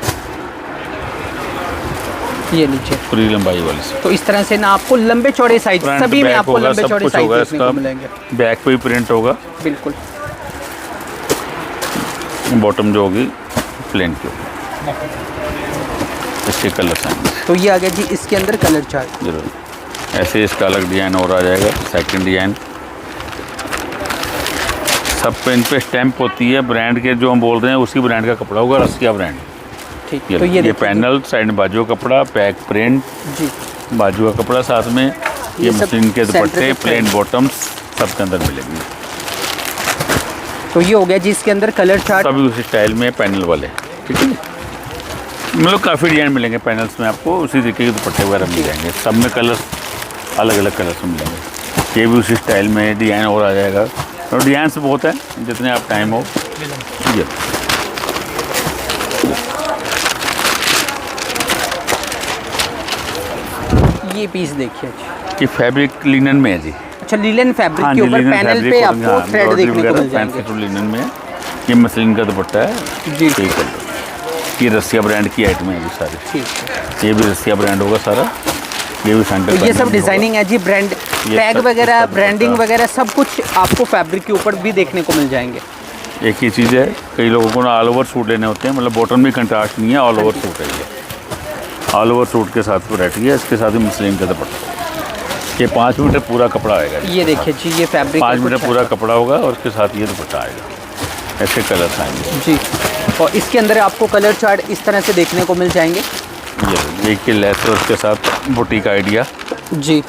ये लीजिए पूरी लंबाई वाली से तो इस तरह से ना आपको लंबे चौड़े साइज फ्रंट सभी में बैक आपको होगा, लंबे सब चौड़े कुछ साइज होगा देखने को इसका, मिलेंगे। बैक पे भी प्रिंट होगा, बिल्कुल। बॉटम जो होगी प्लेन की होगी, इसके कलर आएंगे तो ये आ गया जी इसके अंदर कलर चार्ट। जरूर। ऐसे इसका अलग डिज़ाइन और आ जाएगा, सेकंड डिज़ाइन। सब पे इन पे स्टैंप होती है ब्रांड के, जो हम बोल रहे हैं उसी ब्रांड का कपड़ा होगा, रसिया ब्रांड। ठीक, तो ये देखिए पैनल, साइड में बाजू का कपड़ा, बैक प्रिंट जी, बाजू का कपड़ा, साथ में ये सब मशीन के सेंटर दुपट्टे, पे प्लेन बॉटम्स सब के अंदर मिलेंगे। तो ये हो गया जी इसके अंदर कलर चार्ट। सभी उसी स्टाइल में पैनल वाले, ठीक है। मतलब काफ़ी डिज़ाइन मिलेंगे पैनल्स में आपको, उसी तरीके के दुपट्टे वगैरह मिल जाएंगे, सब में कलर्स अलग अलग कलर्स मिलेंगे। ये भी उसी स्टाइल में डिज़ाइन और आ जाएगा, और डिज़ाइन से बहुत है, जितने आप टाइम हो। ये पीस देखिए जी, ये फैब्रिक लिनन में है जी। अच्छा लिनन फैब्रिक हाँ के जी, ऊपर लिनन पैनल फैब्रिक पे और आपको हाँ, थ्रेड एम्ब्रॉयडरी देखने को वगैरह मिल जाएंगे। फैंसी लिनन में है। ये मसलिन का दुपट्टा है जी ठीक है। ये रसिया ब्रांड की आइटम है ये सारी, ठीक है। ये भी रसिया ब्रांड होगा सारा, ये भी सेंटर। तो ये सब डिजाइनिंग है जी, ब्रांड टैग सब वगैरह, सब ब्रांडिंग दुपट्टा। वगैरह सब कुछ आपको फैब्रिक के ऊपर भी देखने को मिल जाएंगे। एक ही चीज़ है, कई लोगों को ना ऑल ओवर सूट लेने होते हैं, मतलब बॉटम भी कंट्रास्ट नहीं है, ऑल ओवर सूट है ये। ऑल ओवर सूट के साथ वैरायटी है, इसके साथ ही मसलिन का दुपट्टा। ये 5 मीटर पूरा कपड़ा आएगा। ये देखिए जी, ये फैब्रिक 5 मीटर पूरा कपड़ा होगा और उसके साथ ये दुपट्टा आएगा। ऐसे कलर्स आएंगे जी, और इसके अंदर आपको कलर चार्ट इस तरह से देखने को मिल जाएंगे। ये एक लेस और उसके साथ बुटीक आइडिया जी,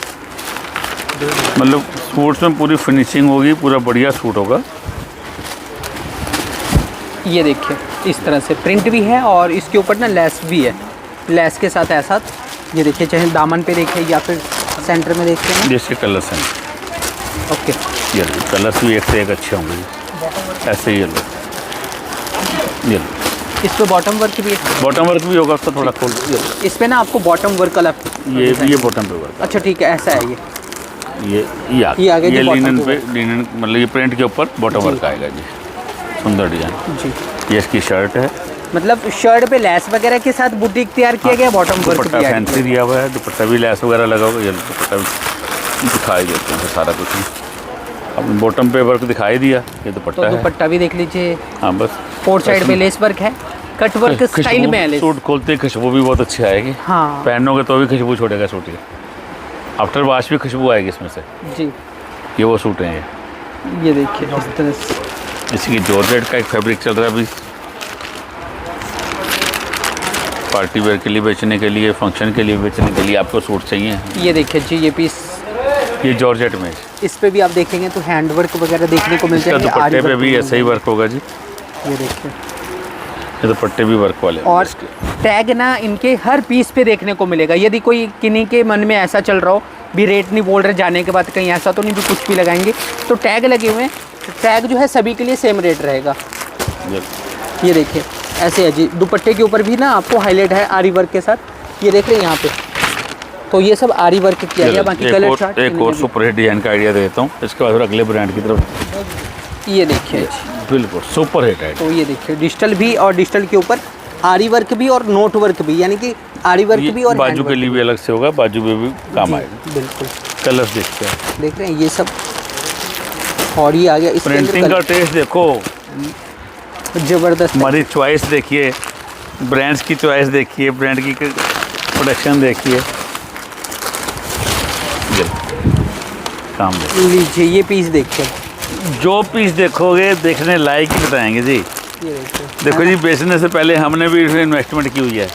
मतलब सूट्स में पूरी फिनिशिंग होगी, पूरा बढ़िया सूट होगा। ये देखिए इस तरह से प्रिंट भी है और इसके ऊपर ना लेस भी है, लेस के साथ ऐसा। ये देखिए, चाहे दामन पे देखें या फिर सेंटर में देखते हैं। जैसे कलर्स हैं, ओके, ये कलर्स भी एक से एक अच्छे होंगे। ऐसे ये लो, ये लो। इस पे बॉटम वर्क भी है, बॉटम वर्क भी होगा उसका, थोड़ा खोल। इस पे ना आपको बॉटम वर्क वाला ये बॉटम पे वर्क, अच्छा ठीक है, ऐसा है ये आगे ये जो bottom लिनन पे पे लिनन, मतलब ये प्रिंट के ऊपर बॉटम वर्क आएगा जी, सुंदर डिजाइन। जी। ये इसकी शर्ट है, मतलब शर्ट पे लेस वगैरह के साथ बुटीक तैयार किया गया, बॉटम वर्क दुपट्टा भी फैंसी दिया हुआ है, दुपट्टा भी लेस वगैरह लगा हुआ है। ये दुपट्टा भी दिखाई देते हैं सारा कुछ। अब बॉटम पे वर्क दिखाई दिया, ये तो दुपट्टा है। दुपट्टा भी देख लीजिए, हाँ बस 4 साइड पे लेस वर्क है, कट वर्क स्टाइल में है लेस। सूट खोलते ही खुशबू भी बहुत अच्छी आएगी। हाँ पहनोगे तो भी खुशबू छोड़ेगा सूट की, आफ्टर वॉश भी खुशबू आएगी इसमें से। जी, ये वो सूट हैं ये देखिए इस तरह से। इसकी जॉर्जेट का एक फैब्रिक चल रहा है अभी, पार्टी वेयर के लिए बेचने के लिए, फंक्शन के लिए बेचने के लिए आपको सूट चाहिए। ये देखिए जी, ये पीस, ये जॉर्जेट में, इस पे भी आप देखेंगे तो हैंड वर्क वगैरह देखने को मिल इसका जाएंगे। दुपट्टे पे भी ऐसा ही वर्क होगा जी। ये देखिए, ये दुपट्टे भी वर्क वाले हैं और इसके। टैग ना इनके हर पीस पे देखने को मिलेगा। यदि कोई किन्हीं के मन में ऐसा चल रहा हो भी रेट नहीं बोल रहे, जाने के बाद कहीं ऐसा तो नहीं भी कुछ भी लगाएंगे, तो टैग लगे हुए हैं। टैग जो है सभी के लिए सेम रेट रहेगा। ये देखिए ऐसे है जी। दुपट्टे के ऊपर भी ना आपको हाईलाइट है आरी वर्क के साथ, ये देख रहे हैं यहाँ पे, तो ये सब आरी वर्क किया गया। बाकी कलर चार्ट एक और सुपर हिट डिजाइन का आइडिया देता हूँ, इसके बाद फिर अगले ब्रांड की तरफ। ये देखिए बिल्कुल सुपर हिट है। तो ये देखिए डिजिटल भी, और डिजिटल के ऊपर आरी वर्क भी और नोट वर्क भी, यानी कि आरी वर्क भी और बाजू के लिए भी अलग से होगा, बाजू में भी काम आएगा। बिल्कुल कलर्स देखते हैं, देख रहे हैं ये सब। और ये आ गया इसके अंदर प्रिंटिंग का टेस्ट देखो, जबरदस्त। हमारी चॉइस देखिए, ब्रांड्स की चॉइस देखिए, ब्रांड की प्रोडक्शन देखिए, काम देखिए। लीजिए ये पीस देखिए, जो पीस देखोगे देखने लायक ही बताएंगे जी। ये देखिए देखो जी, बेचने से पहले हमने भी इसमें इन्वेस्टमेंट की हुई है।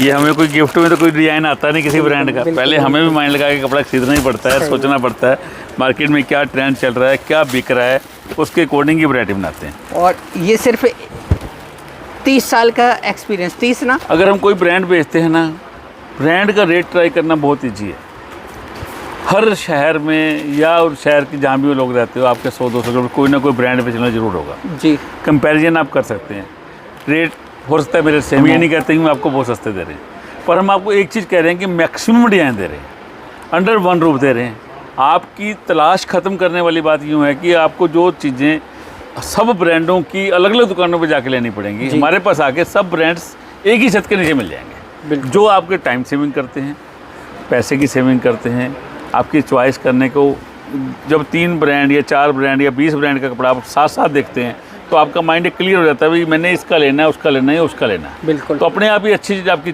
ये हमें कोई गिफ्ट में तो कोई डिज़ाइन आता नहीं किसी ब्रांड का, पहले हमें भी माइंड लगा के कपड़ा खरीदना ही पड़ता है, सोचना पड़ता है मार्केट में क्या ट्रेंड चल रहा है, क्या बिक रहा है, उसके अकॉर्डिंग ही वैरायटी बनाते हैं। और ये सिर्फ 30 साल का एक्सपीरियंस, 30 ना। अगर हम कोई ब्रांड बेचते हैं ना, ब्रांड का रेट ट्राई करना बहुत ईजी है। हर शहर में या और शहर के जहाँ भी लोग रहते हो, आपके 100-200 किलोमीटर कोई ना कोई ब्रांड बेचना जरूर होगा जी। कंपैरिजन आप कर सकते हैं, रेट हो सकता है मेरे से, हम ये नहीं कहते कि हम आपको बहुत सस्ते दे रहे हैं, पर हम आपको एक चीज़ कह रहे हैं कि मैक्सिमम डिज़ाइन दे रहे हैं, अंडर वन रूफ दे रहे हैं। आपकी तलाश ख़त्म करने वाली बात यूँ है कि आपको जो चीज़ें सब ब्रांडों की अलग अलग दुकानों पर जाके लेनी पड़ेंगी, हमारे पास आके सब ब्रांड्स एक ही छत के नीचे मिल जाएंगे, जो आपके टाइम सेविंग करते हैं, पैसे की सेविंग करते हैं। आपकी चॉइस करने को, जब 3 ब्रांड या 4 ब्रांड या 20 ब्रांड का कपड़ा आप साथ साथ देखते हैं तो आपका माइंड क्लियर हो जाता है, भाई मैंने इसका लेना है, उसका लेना है, उसका लेना है। बिल्कुल। तो अपने आप ही अच्छी चीज़ आपकी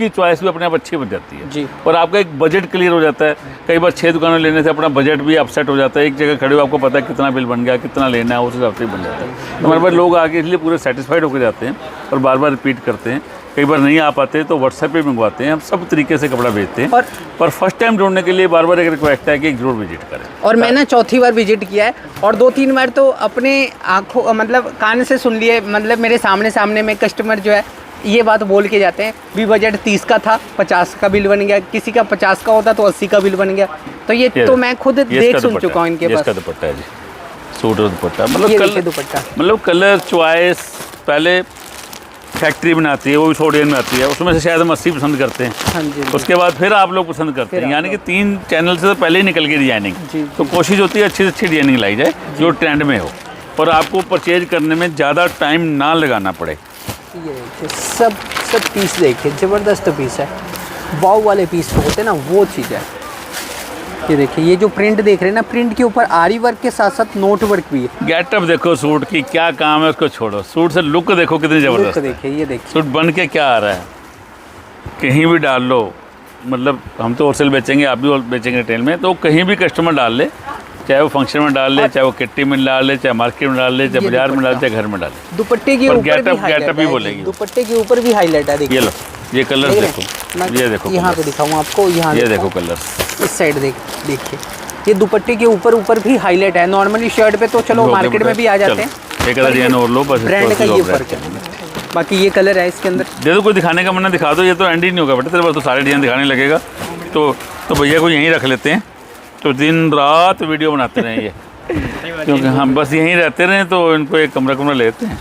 चॉइस भी अपने आप अच्छी बन जाती है जी। और आपका एक बजट क्लियर हो जाता है। कई बार 6 दुकानें लेने से अपना बजट भी अपसेट हो जाता है, एक जगह खड़े हो आपको पता है कितना बिल बन गया, कितना लेना है, उस हिसाब से बन जाता है। तो हमारे पास लोग आके इसलिए पूरे सेटिस्फाइड होकर जाते हैं और बार बार रिपीट करते हैं। कई बार नहीं आ पाते तो व्हाट्सएप पे मंगवाते हैं, हम सब तरीके से कपड़ा भेजते हैं। पर फर्स्ट टाइम जोड़ने के लिए बार बार एक रिक्वेस्ट है कि एक जरूर विजिट करें। और मैं ना चौथी बार विजिट किया है, और 2-3 बार तो अपने आंखों मतलब कान से सुन लिए, मतलब मेरे सामने में कस्टमर जो है ये बात बोल के जाते हैं भी बजट 30 का था, 50 का बिल बन गया, किसी का 50 का होता तो 80 का बिल बन गया। तो ये तो मैं खुद देख सुन चुका हूँ इनके पास। इसका दुपट्टा है जी, सूट और दुपट्टा, दुपट्टा मतलब कलर चॉइस पहले फैक्ट्री बनाती है, वो भी थोड़ी में आती है, उसमें से शायद हम 80 पसंद करते हैं। हाँ जी। उसके बाद फिर आप लोग पसंद करते हैं, यानी कि 3 चैनल से तो पहले ही निकल गई डिजाइनिंग। तो कोशिश होती है अच्छी से अच्छी डिजाइनिंग लाई जाए जो ट्रेंड में हो और आपको परचेज करने में ज़्यादा टाइम ना लगाना पड़े। ये देखिए सब पीस देखिए, ज़बरदस्त पीस है। वाव वाले पीस होते हैं ना, वो चीज़ है। ये देखिए ये जो प्रिंट देख रहे हैं ना, प्रिंट के ऊपर आरी वर्क के साथ साथ नोट वर्क भी है। गेटअप देखो सूट की, क्या काम है उसको छोड़ो, सूट से लुक देखो कितनी ज़बरदस्त है। देखिए ये देखिए सूट बन के क्या आ रहा है, कहीं भी डाल लो, मतलब हम तो होलसेल बेचेंगे, आप भी बेचेंगे रिटेल में, तो कहीं भी कस्टमर डाल ले, चाहे वो फंक्शन में डाल ले, चाहे वो किट्टी में डाल ले, चाहे मार्केट में डाल ले, चाहे बाजार में डाल ले, चाहे घर में डाल ले। दुपट्टे के ऊपर गेटअप भी बोलेगी, दुपट्टे के ऊपर भी हाईलाइट है। देखिए ये लो, ये कलर देखो, ये देखो यहाँ पे दिखाऊँ आपको, यहाँ ये देखो कलर, इस साइड देखिए ये दुपट्टे के ऊपर भी हाईलाइट है। नॉर्मली शर्ट पे तो चलो मार्केट में भी आ जाते हैं, एक कलर डिजाइन और लो बस, ब्रांड का ये फर्क है। बाकी ये कलर है इसके अंदर, दे दो, कोई दिखाने का मन दिखा दो, ये तो एंड ही नहीं होगा बेटा, तेरे पास तो सारे डिजाइन दिखाने लगेगा। तो भैया को यहीं रख लेते हैं, तो दिन रात वीडियो बनाते रहें ये, क्योंकि हम बस यहीं रहते रहें तो इनको एक कमरा लेते हैं,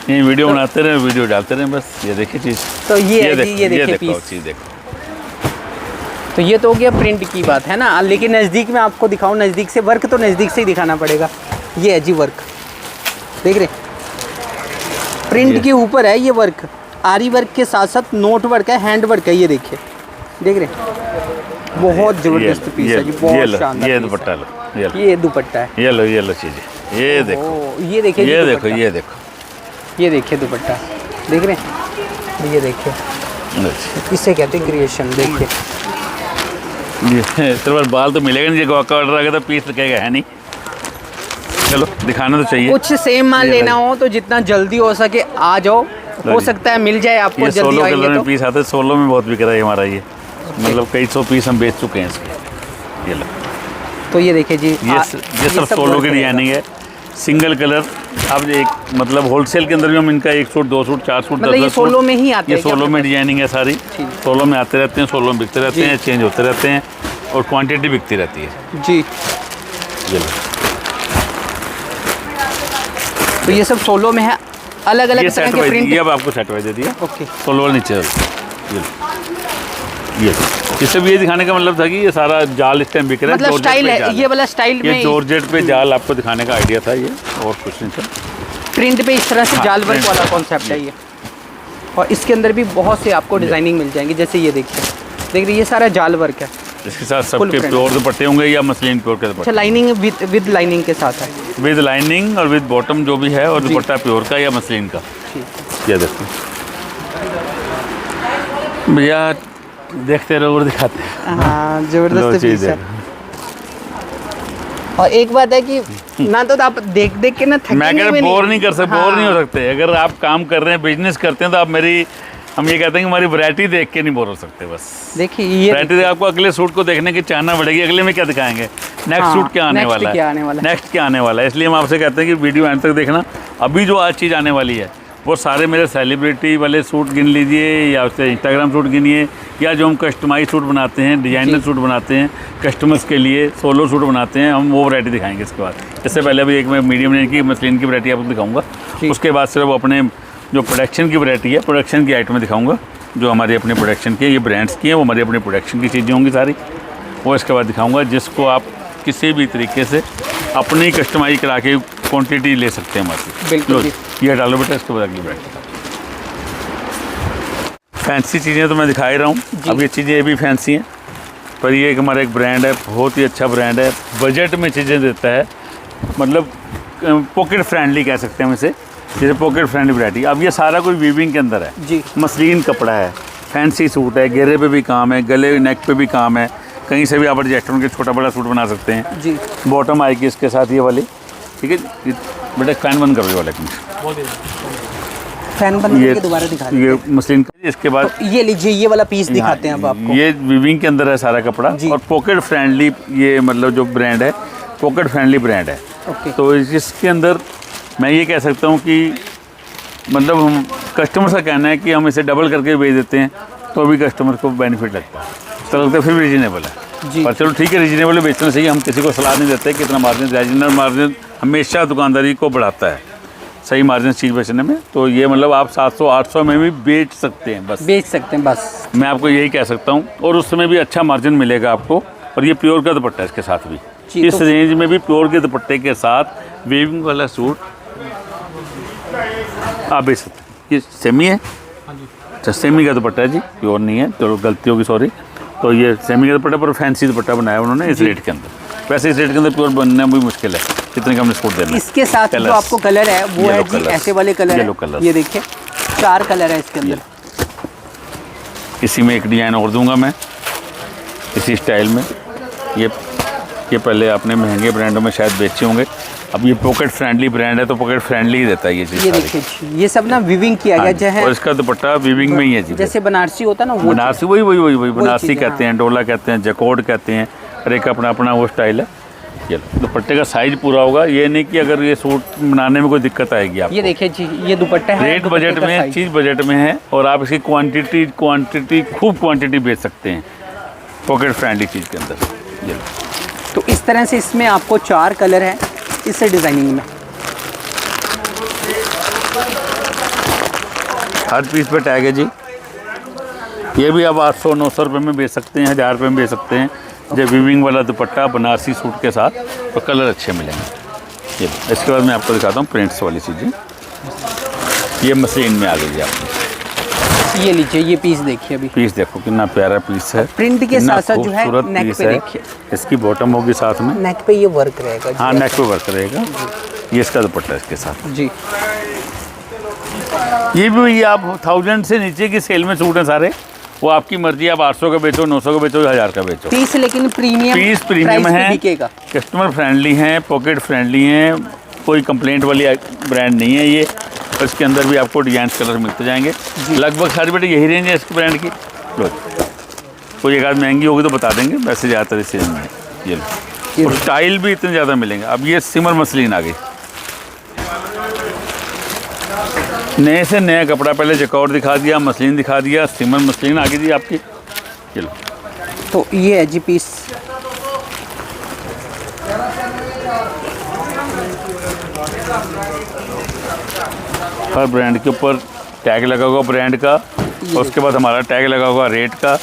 यहीं वीडियो बनाते रहें, वीडियो डालते रहें बस। ये देखिए चीज़, तो ये देखो चीज़ देखो। तो ये तो हो गया प्रिंट की बात है ना, लेकिन नज़दीक में आपको दिखाऊं, नज़दीक से वर्क तो नज़दीक से ही दिखाना पड़ेगा। ये है जी वर्क, देख रहे प्रिंट के ऊपर है ये वर्क, आरी वर्क के साथ साथ नोट वर्क है, हैंड वर्क है। ये देखिए, देख रहे बहुत ज़बरदस्त पीस है जी, बहुत शानदार। ये दुपट्टा लो, ये दुपट्टा है, ये लो चीज़ें, ये देखो, ये देखिए, ये देखो, ये देखो, ये देखिए दुपट्टा, देख रहे हैं, ये देखिए इसे कहते हैं क्रिएशन। देखिए तेरे पास बाल तो मिलेगा नहीं, जो का ऑर्डर आ गया तो पीस लगेगा है नहीं, चलो दिखाना तो चाहिए। कुछ सेम माल लेना हो तो जितना जल्दी हो सके आ जाओ, हो सकता है मिल जाए आपको जल्दी। 16 कलर में पीस आते हैं, 16 में बहुत बिक रहा है हमारा ये, मतलब कई 100 पीस हम बेच चुके हैं इसके। ये लो, तो ये देखिए जी, ये सब 16 की डिजाइनिंग है, सिंगल कलर। अब एक मतलब होलसेल के अंदर भी हम इनका 1 सूट 2 सूट 4 सूट मतलब ये सोलो में ही आते ये हैं क्या? सोलो में डिजाइनिंग है सारी, सोलो में आते रहते हैं, सोलो में बिकते रहते हैं, चेंज होते रहते हैं और क्वांटिटी बिकती रहती है जी। ये लो। तो ये सब सोलो में है, अलग अलग ये तरह सेट के वाइज, प्रिंट। ये अब आपको सेट वाइज दे दिया। ओके। सोलो वाला नीचे ये इससे भी ये दिखाने का मतलब था कि ये सारा जाल इस टाइम बिक रहा है, मतलब जॉर्जेट स्टाइल पे है जाल ये वाला स्टाइल ये में जॉर्जेट पे जाल आपको दिखाने का आइडिया था ये, और कुछ नहीं था। प्रिंट पे इस तरह से हाँ, जाल वर्क प्रिंट। वाला कॉन्सेप्ट है ये। और इसके अंदर भी बहुत से आपको डिजाइनिंग मिल जाएंगी, जैसे ये देखिए ये सारा जाल वर्क है। इसके साथ Full सबके print। प्योर दुपट्टे होंगे या मसलिन प्योर के अच्छा, दुपट्टे, लाइनिंग विद लाइनिंग के साथ है। विद लाइनिंग और विद बॉटम जो भी है, और जी। दुपट्टा प्योर का या मसलिन का। ठीक ये देखो भैया, देखते रहो और दिखाते हैं। है। हाँ, लो जबरदस्त चीज़ पीस है। है। और एक बात है कि ना तो आप देख देख के ना मैं थकेंगे कह भी रहा बोर नहीं कर सकते, बोर नहीं हो हाँ। सकते। अगर आप काम कर रहे हैं, बिजनेस करते हैं, तो आप हम ये कहते हैं कि हमारी वैरायटी देख के नहीं बोर हो सकते। बस देखिए ये वैरायटी आपको अगले सूट को देखने की चाहना पड़ेगी, अगले में क्या दिखाएंगे, नेक्स्ट हाँ, सूट क्या आने next वाला क्या है, आने वाला है। नेक्स्ट क्या आने वाला है। इसलिए हम आपसे कहते हैं कि वीडियो एंड तक देखना। अभी जो आज चीज़ आने वाली है वो सारे मेरे सेलिब्रिटी वाले सूट गिन लीजिए, या उससे इंस्टाग्राम सूट गिनिए, या जो हम कस्टमाइज सूट बनाते हैं, डिजाइनर सूट बनाते हैं कस्टमर्स के लिए, सोलो सूट बनाते हैं, हम वो वैरायटी दिखाएंगे इसके बाद। इससे पहले भी एक मैं मीडियम रेंज की मसलिन की वैरायटी आपको दिखाऊंगा, उसके बाद सिर्फ अपने जो प्रोडक्शन की वैरायटी है, प्रोडक्शन की आइटमें दिखाऊंगा, जो हमारे अपने प्रोडक्शन की है, ये ब्रांड्स की हैं, वो हमारी अपने प्रोडक्शन की चीज़ें होंगी सारी, वो इसके बाद दिखाऊंगा, जिसको आप किसी भी तरीके से अपनी कस्टमाइज करा के क्वांटिटी ले सकते हैं हमारे। बिल्कुल जी। ये डालो बेटा, इसके बाद अगली ब्रांड। फैंसी चीज़ें तो मैं दिखा ही रहा हूँ, अब ये चीज़ें ये भी फैंसी हैं, पर ये एक हमारा एक ब्रांड है, बहुत ही अच्छा ब्रांड है, बजट में चीज़ें देता है, मतलब पॉकेट फ्रेंडली कह सकते हैं हम इसे, जैसे पॉकेट फ्रेंडली वैरायटी। अब ये सारा कोई वीविंग के अंदर है जी। मसलिन कपड़ा है, फैंसी सूट है, घेरे पे भी काम है, गले नेक पे भी काम है, कहीं से भी आप एडजस्ट के छोटा बड़ा सूट बना सकते हैं जी। बॉटम आएगी इसके साथ ये वाली, ठीक है। बेटा फैन बंद कर दो वाले फैन बंद करके दोबारा दिखा ये मसलिन का। इसके बाद तो ये लीजिए, ये वाला पीस दिखाते हैं अब आपको। ये वीविंग के अंदर है सारा कपड़ा, जी। और पॉकेट फ्रेंडली, ये मतलब जो ब्रांड है पॉकेट फ्रेंडली ब्रांड है। ओके। तो इसके अंदर मैं ये कह सकता हूँ कि मतलब हम कस्टमर का कहना है कि हम इसे डबल करके बेच देते हैं, तो भी कस्टमर को बेनिफिट लगता है, तो लगता है फिर भी रीजनेबल है जी। पर चलो ठीक है, रीजनेबल बेचना चाहिए। हम किसी को सलाह नहीं देते कितना मार्जिन, रीजनेबल मार्जिन हमेशा दुकानदारी को बढ़ाता है, सही मार्जिन चीज़ बेचने में। तो ये मतलब आप 700-800 में भी बेच सकते हैं, बस बेच सकते हैं बस। मैं आपको यही कह सकता हूँ, और उस समय भी अच्छा मार्जिन मिलेगा आपको। और ये प्योर का दुपट्टा है इसके साथ भी, जी, इस तो रेंज में भी प्योर के दुपट्टे के साथ वीविंग वाला सूट आप बेच सकते हैं। ये सेमी है, अच्छा सेमी का दुपट्टा है जी, प्योर नहीं है, चलो गलती होगी सॉरी। तो ये सेमी का दुपट्टा पर फैंसी दुपट्टा बनाया उन्होंने इस रेट के अंदर। वैसे इस रेट के अंदर प्योर बनना भी मुश्किल है, कितने का हमने सूट देना है। इसके साथ जो Colours। आपको कलर है वो है Yellow जी colours। ऐसे वाले कलर Yellow है, colours। ये देखिए 4 कलर है इसके अंदर। इसी में एक डिज़ाइन और दूंगा मैं इसी स्टाइल में। ये पहले आपने महंगे ब्रांडों में शायद बेचे होंगे, अब ये पॉकेट फ्रेंडली ब्रांड है तो पॉकेट फ्रेंडली ही देता है ये चीज़। ये देखिए जी, ये सब ना विविंग किया गया जो है, और इसका दुपट्टा वीविंग में ही है जी, जैसे बनारसी होता है ना वो बनारसी वही बनारसी चीज़ है, कहते हैं, डोला कहते हैं, जकोड कहते हैं, हर एक अपना अपना वो स्टाइल है। ये दुपट्टे का साइज पूरा होगा, ये नहीं कि अगर ये सूट बनाने में कोई दिक्कत आएगी आपको। ये देखिए जी, ये दुपट्टा है, रेट दुपट्टे बजट का में, size। चीज़ बजट में है, और आप इसकी क्वांटिटी खूब क्वांटिटी बेच सकते हैं पॉकेट फ्रेंडली चीज़ के अंदर। ये तो इस तरह से इसमें आपको 4 कलर है इस डिज़ाइनिंग में। हर पीस पे टैग है जी। ये भी आप 800-900 रुपये में बेच सकते हैं, 1000 रुपये में बेच सकते हैं। जब वीविंग वाला दुपट्टा बनारसी सूट के साथ, तो कलर अच्छे मिलेंगे। ये इसके बाद मैं आपको दिखाता हूँ प्रिंट्स वाली चीज़ें। ये मशीन में आ गई है आपकी, ये लीजिए, ये पीस देखिए अभी, पीस देखो कितना प्यारा पीस है, प्रिंट के कितना साथ साथ जो है खूबसूरत नेक पीस पे है। देखिए, इसकी बॉटम होगी साथ में, नेक पे ये वर्क रहेगा जी। हाँ नेक पे वर्क रहेगा। ये इसका दुपट्टा इसके साथ जी। ये भी वही आप 1000 से नीचे की सेल में सूट हैं सारे, वो आपकी मर्जी, आप 800 का बेचो, 900 का बेचो, 1000 का बेचो। पीस लेकिन प्रीमियम, पीस प्रीमियम है, बिकेगा। कस्टमर फ्रेंडली हैं, पॉकेट फ्रेंडली हैं, कोई कंप्लेंट वाली ब्रांड नहीं है ये। और इसके अंदर भी आपको डिजाइन कलर मिलते जाएंगे, लगभग सारी बेटे यही रेंज है इसके ब्रांड की। लो कोई एक आध महंगी होगी तो बता देंगे, वैसे ज़्यादातर इस रेंज में। ये लो, और स्टाइल भी इतने ज़्यादा मिलेंगे। अब ये सिमर मसलिन आ गई, नए से नया कपड़ा, पहले जकौर दिखा दिया, मसलिन दिखा दिया, सिमर मसलिन आगे जी आपकी। चलो तो ये है जी पीस। हर ब्रांड के ऊपर टैग लगा हुआ ब्रांड का, और उसके बाद हमारा टैग लगा हुआ रेट का।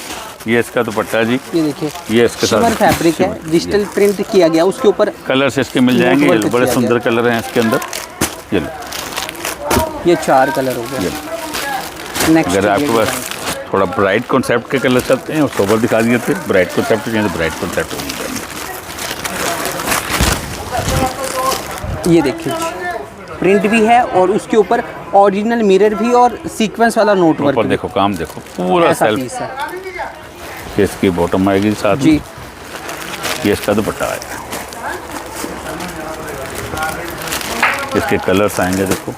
ये इसका दुपट्टा जी, ये देखिए ये इसके साथ फैब्रिक है, डिजिटल प्रिंट किया गया, उसके ऊपर कलर्स इसके मिल जाएंगे। ये लो, बड़े सुंदर कलर हैं इसके अंदर। ये लो, ये 4 कलर हो गए। नेक्स्ट अगर आपके पास थोड़ा ब्राइट कॉन्सेप्ट के कलर चलते हैं, उसको ऊपर दिखा दिए थे। ब्राइट कॉन्सेप्ट चाहिए तो ब्राइट कॉन्सेप्ट हो जाएंगे। ये देखिए प्रिंट भी है, और उसके ऊपर ओरिजिनल मिरर भी और सीक्वेंस वाला नोट वर्क। ऊपर देखो काम देखो, पूरा ऐसा सेल्फ। पीस है इसकी बॉटम आएगी साथ जी। में। ये इसका दुपट्टा आएगा, इसके कलर्स आएंगे देखो।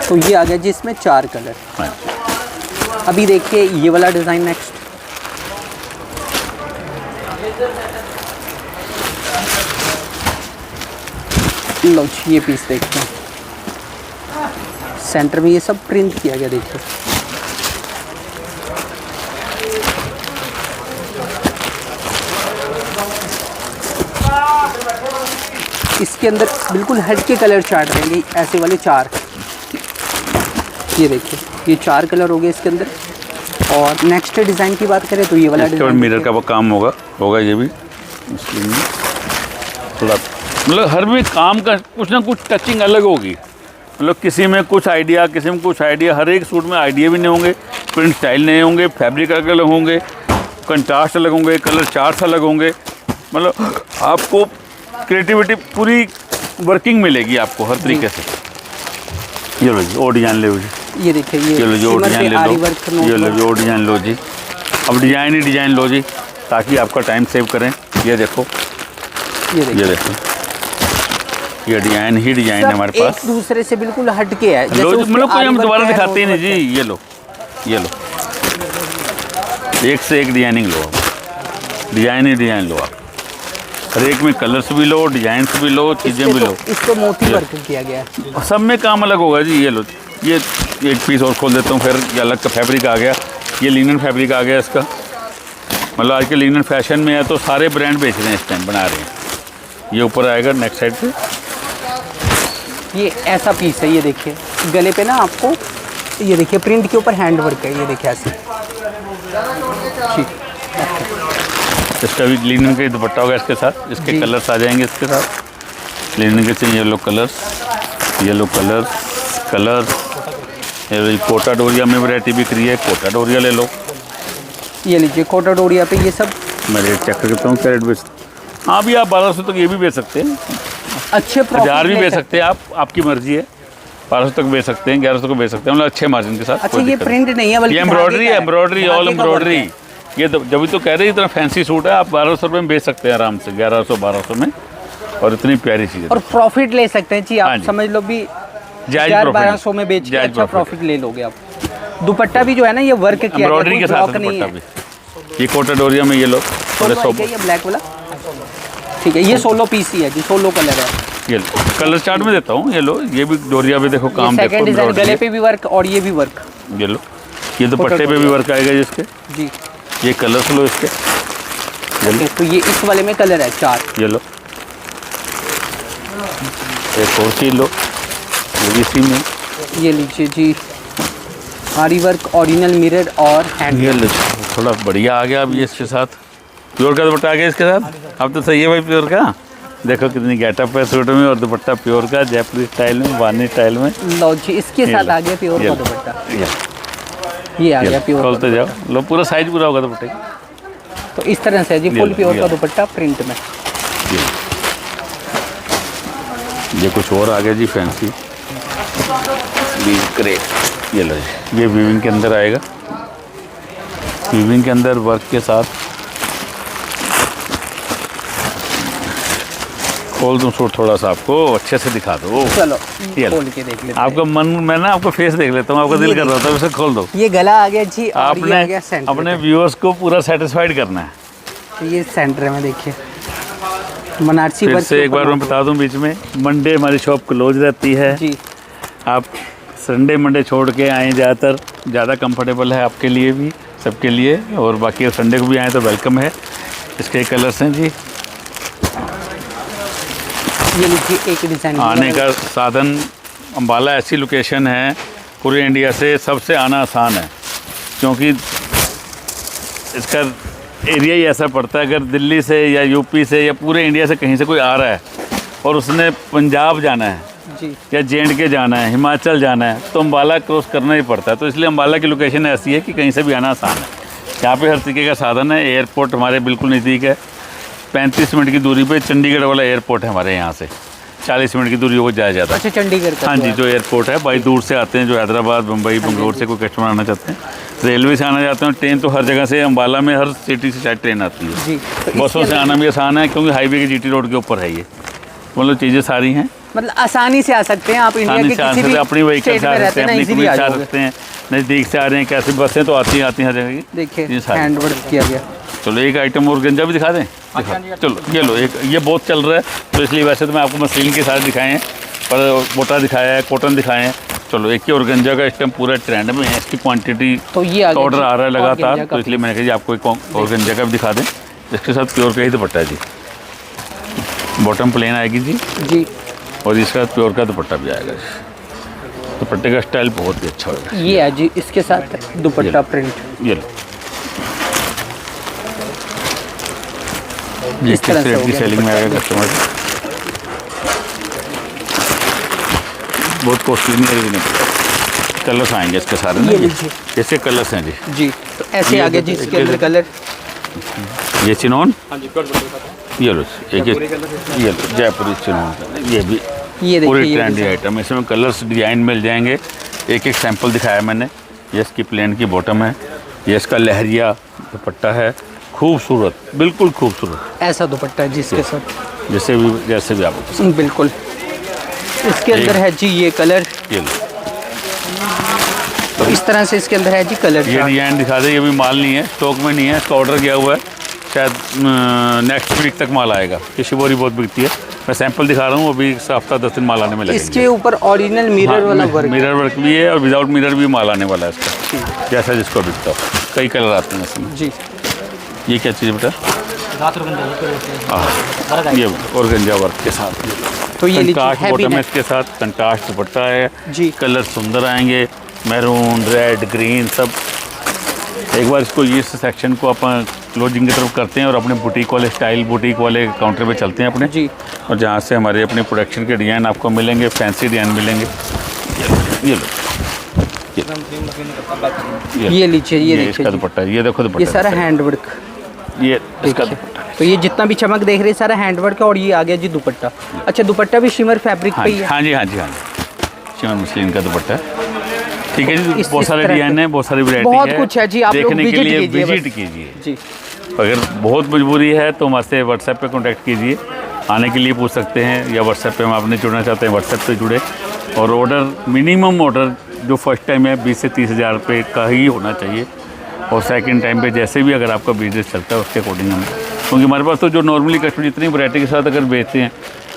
तो ये आ गया जी, इसमें 4 कलर। हाँ। अभी देखिए ये वाला डिज़ाइन नेक्स्ट। लो जी, ये पीस देखते हैं। सेंटर में ये सब प्रिंट किया गया, देखिए इसके अंदर बिल्कुल हट के कलर चार्ट रहेंगे, ऐसे वाले 4। ये देखिए ये 4 कलर हो गए इसके अंदर। और नेक्स्ट डिज़ाइन की बात करें तो ये वाला इसके ऊपर डिज़ाइन मिरर का वो काम होगा ये भी। इसलिए थोड़ा मतलब हर भी काम का कुछ ना कुछ टचिंग अलग होगी। मतलब किसी में कुछ आइडिया, किसी में कुछ आइडिया। हर एक सूट में आइडिया भी नहीं होंगे, प्रिंट स्टाइल नहीं होंगे, फैब्रिक अलग होंगे, कंट्रास्ट अलग होंगे, कलर चार्ट्स अलग होंगे। मतलब आपको क्रिएटिविटी पूरी वर्किंग मिलेगी आपको हर तरीके से। ये लो जी, और डिज़ाइन ले जी। ये देखिए ये लो जी, और डिज़ाइन ले लो। ये लो जी, और डिज़ाइन लो जी। अब डिज़ाइन ही डिज़ाइन लो जी, ताकि आपका टाइम सेव करें। ये देखो, ये ये देखो, ये डिज़ाइन ही डिज़ाइन है हमारे पास। एक दूसरे से बिल्कुल हट के है। लो जी, मतलब कोई हम दोबारा दिखाते ही नहीं जी। ये लो, ये लो, एक से एक डिजाइनिंग लो, डिज़ाइन ही डिज़ाइन लो आप। हर एक में कलर्स भी लो, डिजाइन भी लो, चीज़ें भी लो। इस पे मोती वर्क किया गया है, सब में काम अलग होगा जी। ये लो, ये एक पीस और खोल देता हूँ, फिर ये अलग का फैब्रिक आ गया। ये लिनन फैब्रिक आ गया इसका। मतलब आज के लिनन फैशन में है, तो सारे ब्रांड बेच रहे हैं इस टाइम, बना रहे हैं। ये ऊपर आएगा नेक्स्ट साइड पे। ये ऐसा पीस है। ये देखिए गले पे ना आपको, ये देखिए प्रिंट के ऊपर हैंड वर्क है। ये देखिए ऐसे। ठीक, इसका भी लिनन का दुपट्टा होगा इसके साथ। इसके कलर्स आ जाएंगे इसके साथ। लिनन के चाहिए yellow colours, yellow colours, colours. ये कोटा डोरिया में वैरायटी बिक रही है, कोटा डोरिया ले लो। ये लीजिए कोटा डोरिया पे ये सब। मैं रेट चेक करता हूँ क्या रेट बेचता हूँ। हाँ भी आप 1200 तक ये भी बेच सकते हैं, अच्छे 1000 भी बेच सकते हैं आप, आपकी मर्जी है। 1200 तक बेच सकते हैं, 1100 को बेच सकते हैं, मतलब अच्छे मार्जिन के साथ। अच्छा ये प्रिंट नहीं है बल्कि एम्ब्रॉयडरी है, एम्ब्रॉयडरी, ऑल एम्ब्रॉयडरी। ये तो जब भी तो कह रहे हैं इतना फैंसी सूट है, आप 1200 रुपये में बेच सकते हैं आराम से, 1100-1200 में। और इतनी प्यारी चीज़ है, और प्रॉफिट ले सकते हैं जी हाँ आप। जी। समझ लो भी जायज़ 1200 में बेच के अच्छा प्रॉफिट ले लोगे आप। दुपट्टा भी जो है ना ये वर्क किया गया, एम्ब्रॉयडरी के साथ नहीं दुपट्टा है। भी। ये कोटा डोरिया में ये लो, थोड़े सोलो है ये ब्लैक वाला। ठीक है, ये 16 पीस ही है जी, 16 कलर है। ये लो, कलर चार्ट में देता हूँ। ये लो, ये भी डोरिया पे देखो काम देखो। सेकंड डिजाइन गले पे भी वर्क और ये भी वर्क। ये लो, ये दुपट्टे पे भी वर्क आएगा जिसके। जी ये कलर्स लो इसके। ओके, तो ये इस वाले में कलर है 4। ये लो, एक और चीज लो, ये भी इसी में। ये लीजिए जी, आरी वर्क, ओरिजिनल मिरर और हैंड। ये लो, थोड़ा बढ़िया आ गया अब ये इसके साथ। प्योर का दुपट्टा आ गया इसके साथ। अब तो सही है भाई प्योर का। देखो कितनी गेटअप है सूट में, और दुपट्टा प्योर का, जयपुरी स्टाइल में, वानी स्टाइल में। लो जी, इसके साथ आ गया प्योर का दुपट्टा। ये आ गया प्योर। खोलते जाओ, लो पूरा साइज पूरा होगा दुपट्टे का। तो इस तरह से है जी, फुल प्योर का दुपट्टा प्रिंट में। ये कुछ और आ गया जी फैंसी ग्रे। ये लो जी, ये वीविंग के अंदर आएगा, वीविंग के अंदर वर्क के साथ। खोल दूँ सूट थोड़ा सा आपको अच्छे से दिखा दो। चलो खोल के देख लेते हैं। आपका मन, मैं ना आपका फेस देख लेता हूँ, आपका दिल कर रहा था, उसे खोल दो। ये गला आ गया जी, और ये आ गया सेंटर। अपने व्यूअर्स को पूरा सेटिस्फाइड करना है। तो ये सेंटर में देखिए बनारसी फिर वर्क। से एक बार मैं बता दूं, बीच में मंडे हमारी शॉप क्लोज रहती है जी, आप संडे मंडे छोड़ के आएँ, ज़्यादातर ज़्यादा कंफर्टेबल है आपके लिए भी, सबके लिए। और बाकी संडे को भी आएँ तो वेलकम है। इसके कलर्स हैं जी। ये लीजिए एक डिज़ाइन आने का साधन, अम्बाला ऐसी लोकेशन है पूरे इंडिया से सबसे आना आसान है, क्योंकि इसका एरिया ही ऐसा पड़ता है। अगर दिल्ली से या यूपी से या पूरे इंडिया से कहीं से कोई आ रहा है और उसने पंजाब जाना है जी, या J&K जाना है, हिमाचल जाना है, तो अम्बाला क्रॉस करना ही पड़ता है। तो इसलिए अम्बाला की लोकेशन ऐसी है कि कहीं से भी आना आसान है। यहाँ पे हर तरीके का साधन है। एयरपोर्ट हमारे बिल्कुल नज़दीक है, 35 मिनट की दूरी पे चंडीगढ़ वाला एयरपोर्ट है हमारे यहाँ से, 40 मिनट की दूरी हो जाया जाता है। अच्छा, चंडीगढ़ का? हाँ जी, जो एयरपोर्ट है, भाई दूर से आते हैं, जो हैदराबाद, मुंबई, बंगलोर से कोई कस्टमर आना चाहते हैं, रेलवे से आना चाहते हैं। ट्रेन तो हर जगह से, अम्बाला में हर सिटी से शायद ट्रेन आती है जी। तो बसों से आना भी आसान है, क्योंकि हाईवे के GT रोड के ऊपर है ये। मतलब चीज़ें सारी हैं, मतलब आसानी से आ सकते हैं आप। इंडिया के किसी भी अपनी व्हीकल से आ सकते हैं, अपनी इजीली कभी आ आ जाओगे। सकते हैं, नज़दीक से आ रहे हैं, कैसे बसें तो आती हैं हर जगह की। देखिए ये सारी। हैंड वर्क किया गया। चलो एक आइटम और गंजा भी दिखा दें। चलो ये लो, एक ये बहुत चल रहा है, तो इसलिए वैसे तो मैं आपको मसलिन के साथ दिखाए हैं, पर बोटा दिखाया है, कॉटन दिखाए हैं। चलो एक ही ऑर्गेंजा का इस टाइम पूरा ट्रेंड में है, इसकी क्वांटिटी तो ये ऑर्डर आ रहा है लगातार, तो इसलिए मैंने कहा जी आपको एक ऑर्गेंजा का भी दिखा दें। इसके साथ प्योर का ही दुपट्टा है जी, बॉटम प्लेन आएगी जी, और इसका प्योर का दुपट्टा भी आएगा। दुपट्टे का स्टाइल बहुत ही अच्छा होगा। ये है जी, इसके साथ दुपट्टा प्रिंट। ये लो, इस तरह से की सेलिंग में आएगा कस्टमर। बहुत कॉस्टली नहीं है, कलर्स आएंगे इसके सारे ना, ऐसे कलर्स हैं जी। तो ऐसे आ गया जी इसके अंदर कलर। ये चिनोन, ये लो एक, ये लो जयपुरी चिनोन, ये भी पूरी ट्रेंडी आइटम। इसमें कलर्स डिजाइन मिल जाएंगे। एक एक सैंपल दिखाया मैंने। ये इसकी प्लेन की बॉटम है, ये इसका लहरिया दुपट्टा है, खूबसूरत, बिल्कुल खूबसूरत ऐसा दुपट्टा है जिसके साथ जैसे भी आप बिल्कुल। इसके अंदर है जी ये कलर, ये लो, तो इस तरह से इसके अंदर है जी कलर। ये डिजाइन दिखा दे। ये भी माल नहीं है, स्टॉक में नहीं है, इसका ऑर्डर किया हुआ है, शायद नेक्स्ट वीक तक माल आएगा। ये शिवोरी बहुत बिकती है, मैं सैंपल दिखा रहा हूँ, अभी हफ्ता 10 दिन माल आने में लगेगा। इसके ऊपर ओरिजिनल मिरर वाला वर्क, मिरर वर्क भी है, और विदाउट मिरर भी माल आने वाला है इसका, जैसा जिसको बिकता हो। कई कलर आते हैं इसमें जी। ये क्या चीज़ बेटा? ये ऑर्गेंजा वर्क के साथ, तो ये कंट्रास्ट बॉटम है, इसके साथ कंट्रास्ट दुपट्टा है जी। कलर सुंदर आएंगे, मैरून, रेड, ग्रीन सब। एक बार इसको इस सेक्शन को अपन क्लोजिंग की तरफ करते हैं और अपने बुटीक वाले स्टाइल, बुटीक वाले काउंटर पे चलते हैं अपने जी। और जहाँ से हमारे अपने प्रोडक्शन के डिज़ाइन आपको मिलेंगे, फैंसी डिज़ाइन मिलेंगे। ये लो, ये लीजिए, ये देखिए इसका दुपट्टा, ये देखो दुपट्टा, ये सारा हैंड वर्क। ये इसका दुपट्टा, तो ये जितना भी चमक देख रहे हैं सारा हैंड वर्क है। और ये आ गया जी दुपट्टा। अच्छा, दुपट्टा भी शिमर फैब्रिक पे ही है? हाँ जी, शिमर मसलिन का दुपट्टा है। ठीक है जी, बहुत सारे डिजाइन है, बहुत सारी वैरायटी है, बहुत कुछ है जी। आप लोग देखने के लिए विजिट कीजिए जी। अगर बहुत मजबूरी है तो हमारे व्हाट्सएप पे कांटेक्ट कीजिए, आने के लिए पूछ सकते हैं, या व्हाट्सएप पे हम आपने जुड़ना चाहते हैं व्हाट्सएप पे जुड़े। और ऑर्डर, मिनिमम ऑर्डर जो फर्स्ट टाइम है 20 से 30 हज़ार रुपये का ही होना चाहिए। और सेकंड टाइम पे जैसे भी अगर आपका बिजनेस चलता है उसके अकॉर्डिंग हम, क्योंकि हमारे पास तो जो नॉर्मली कस्टमर जितनी वैरायटी के साथ अगर बेचते हैं,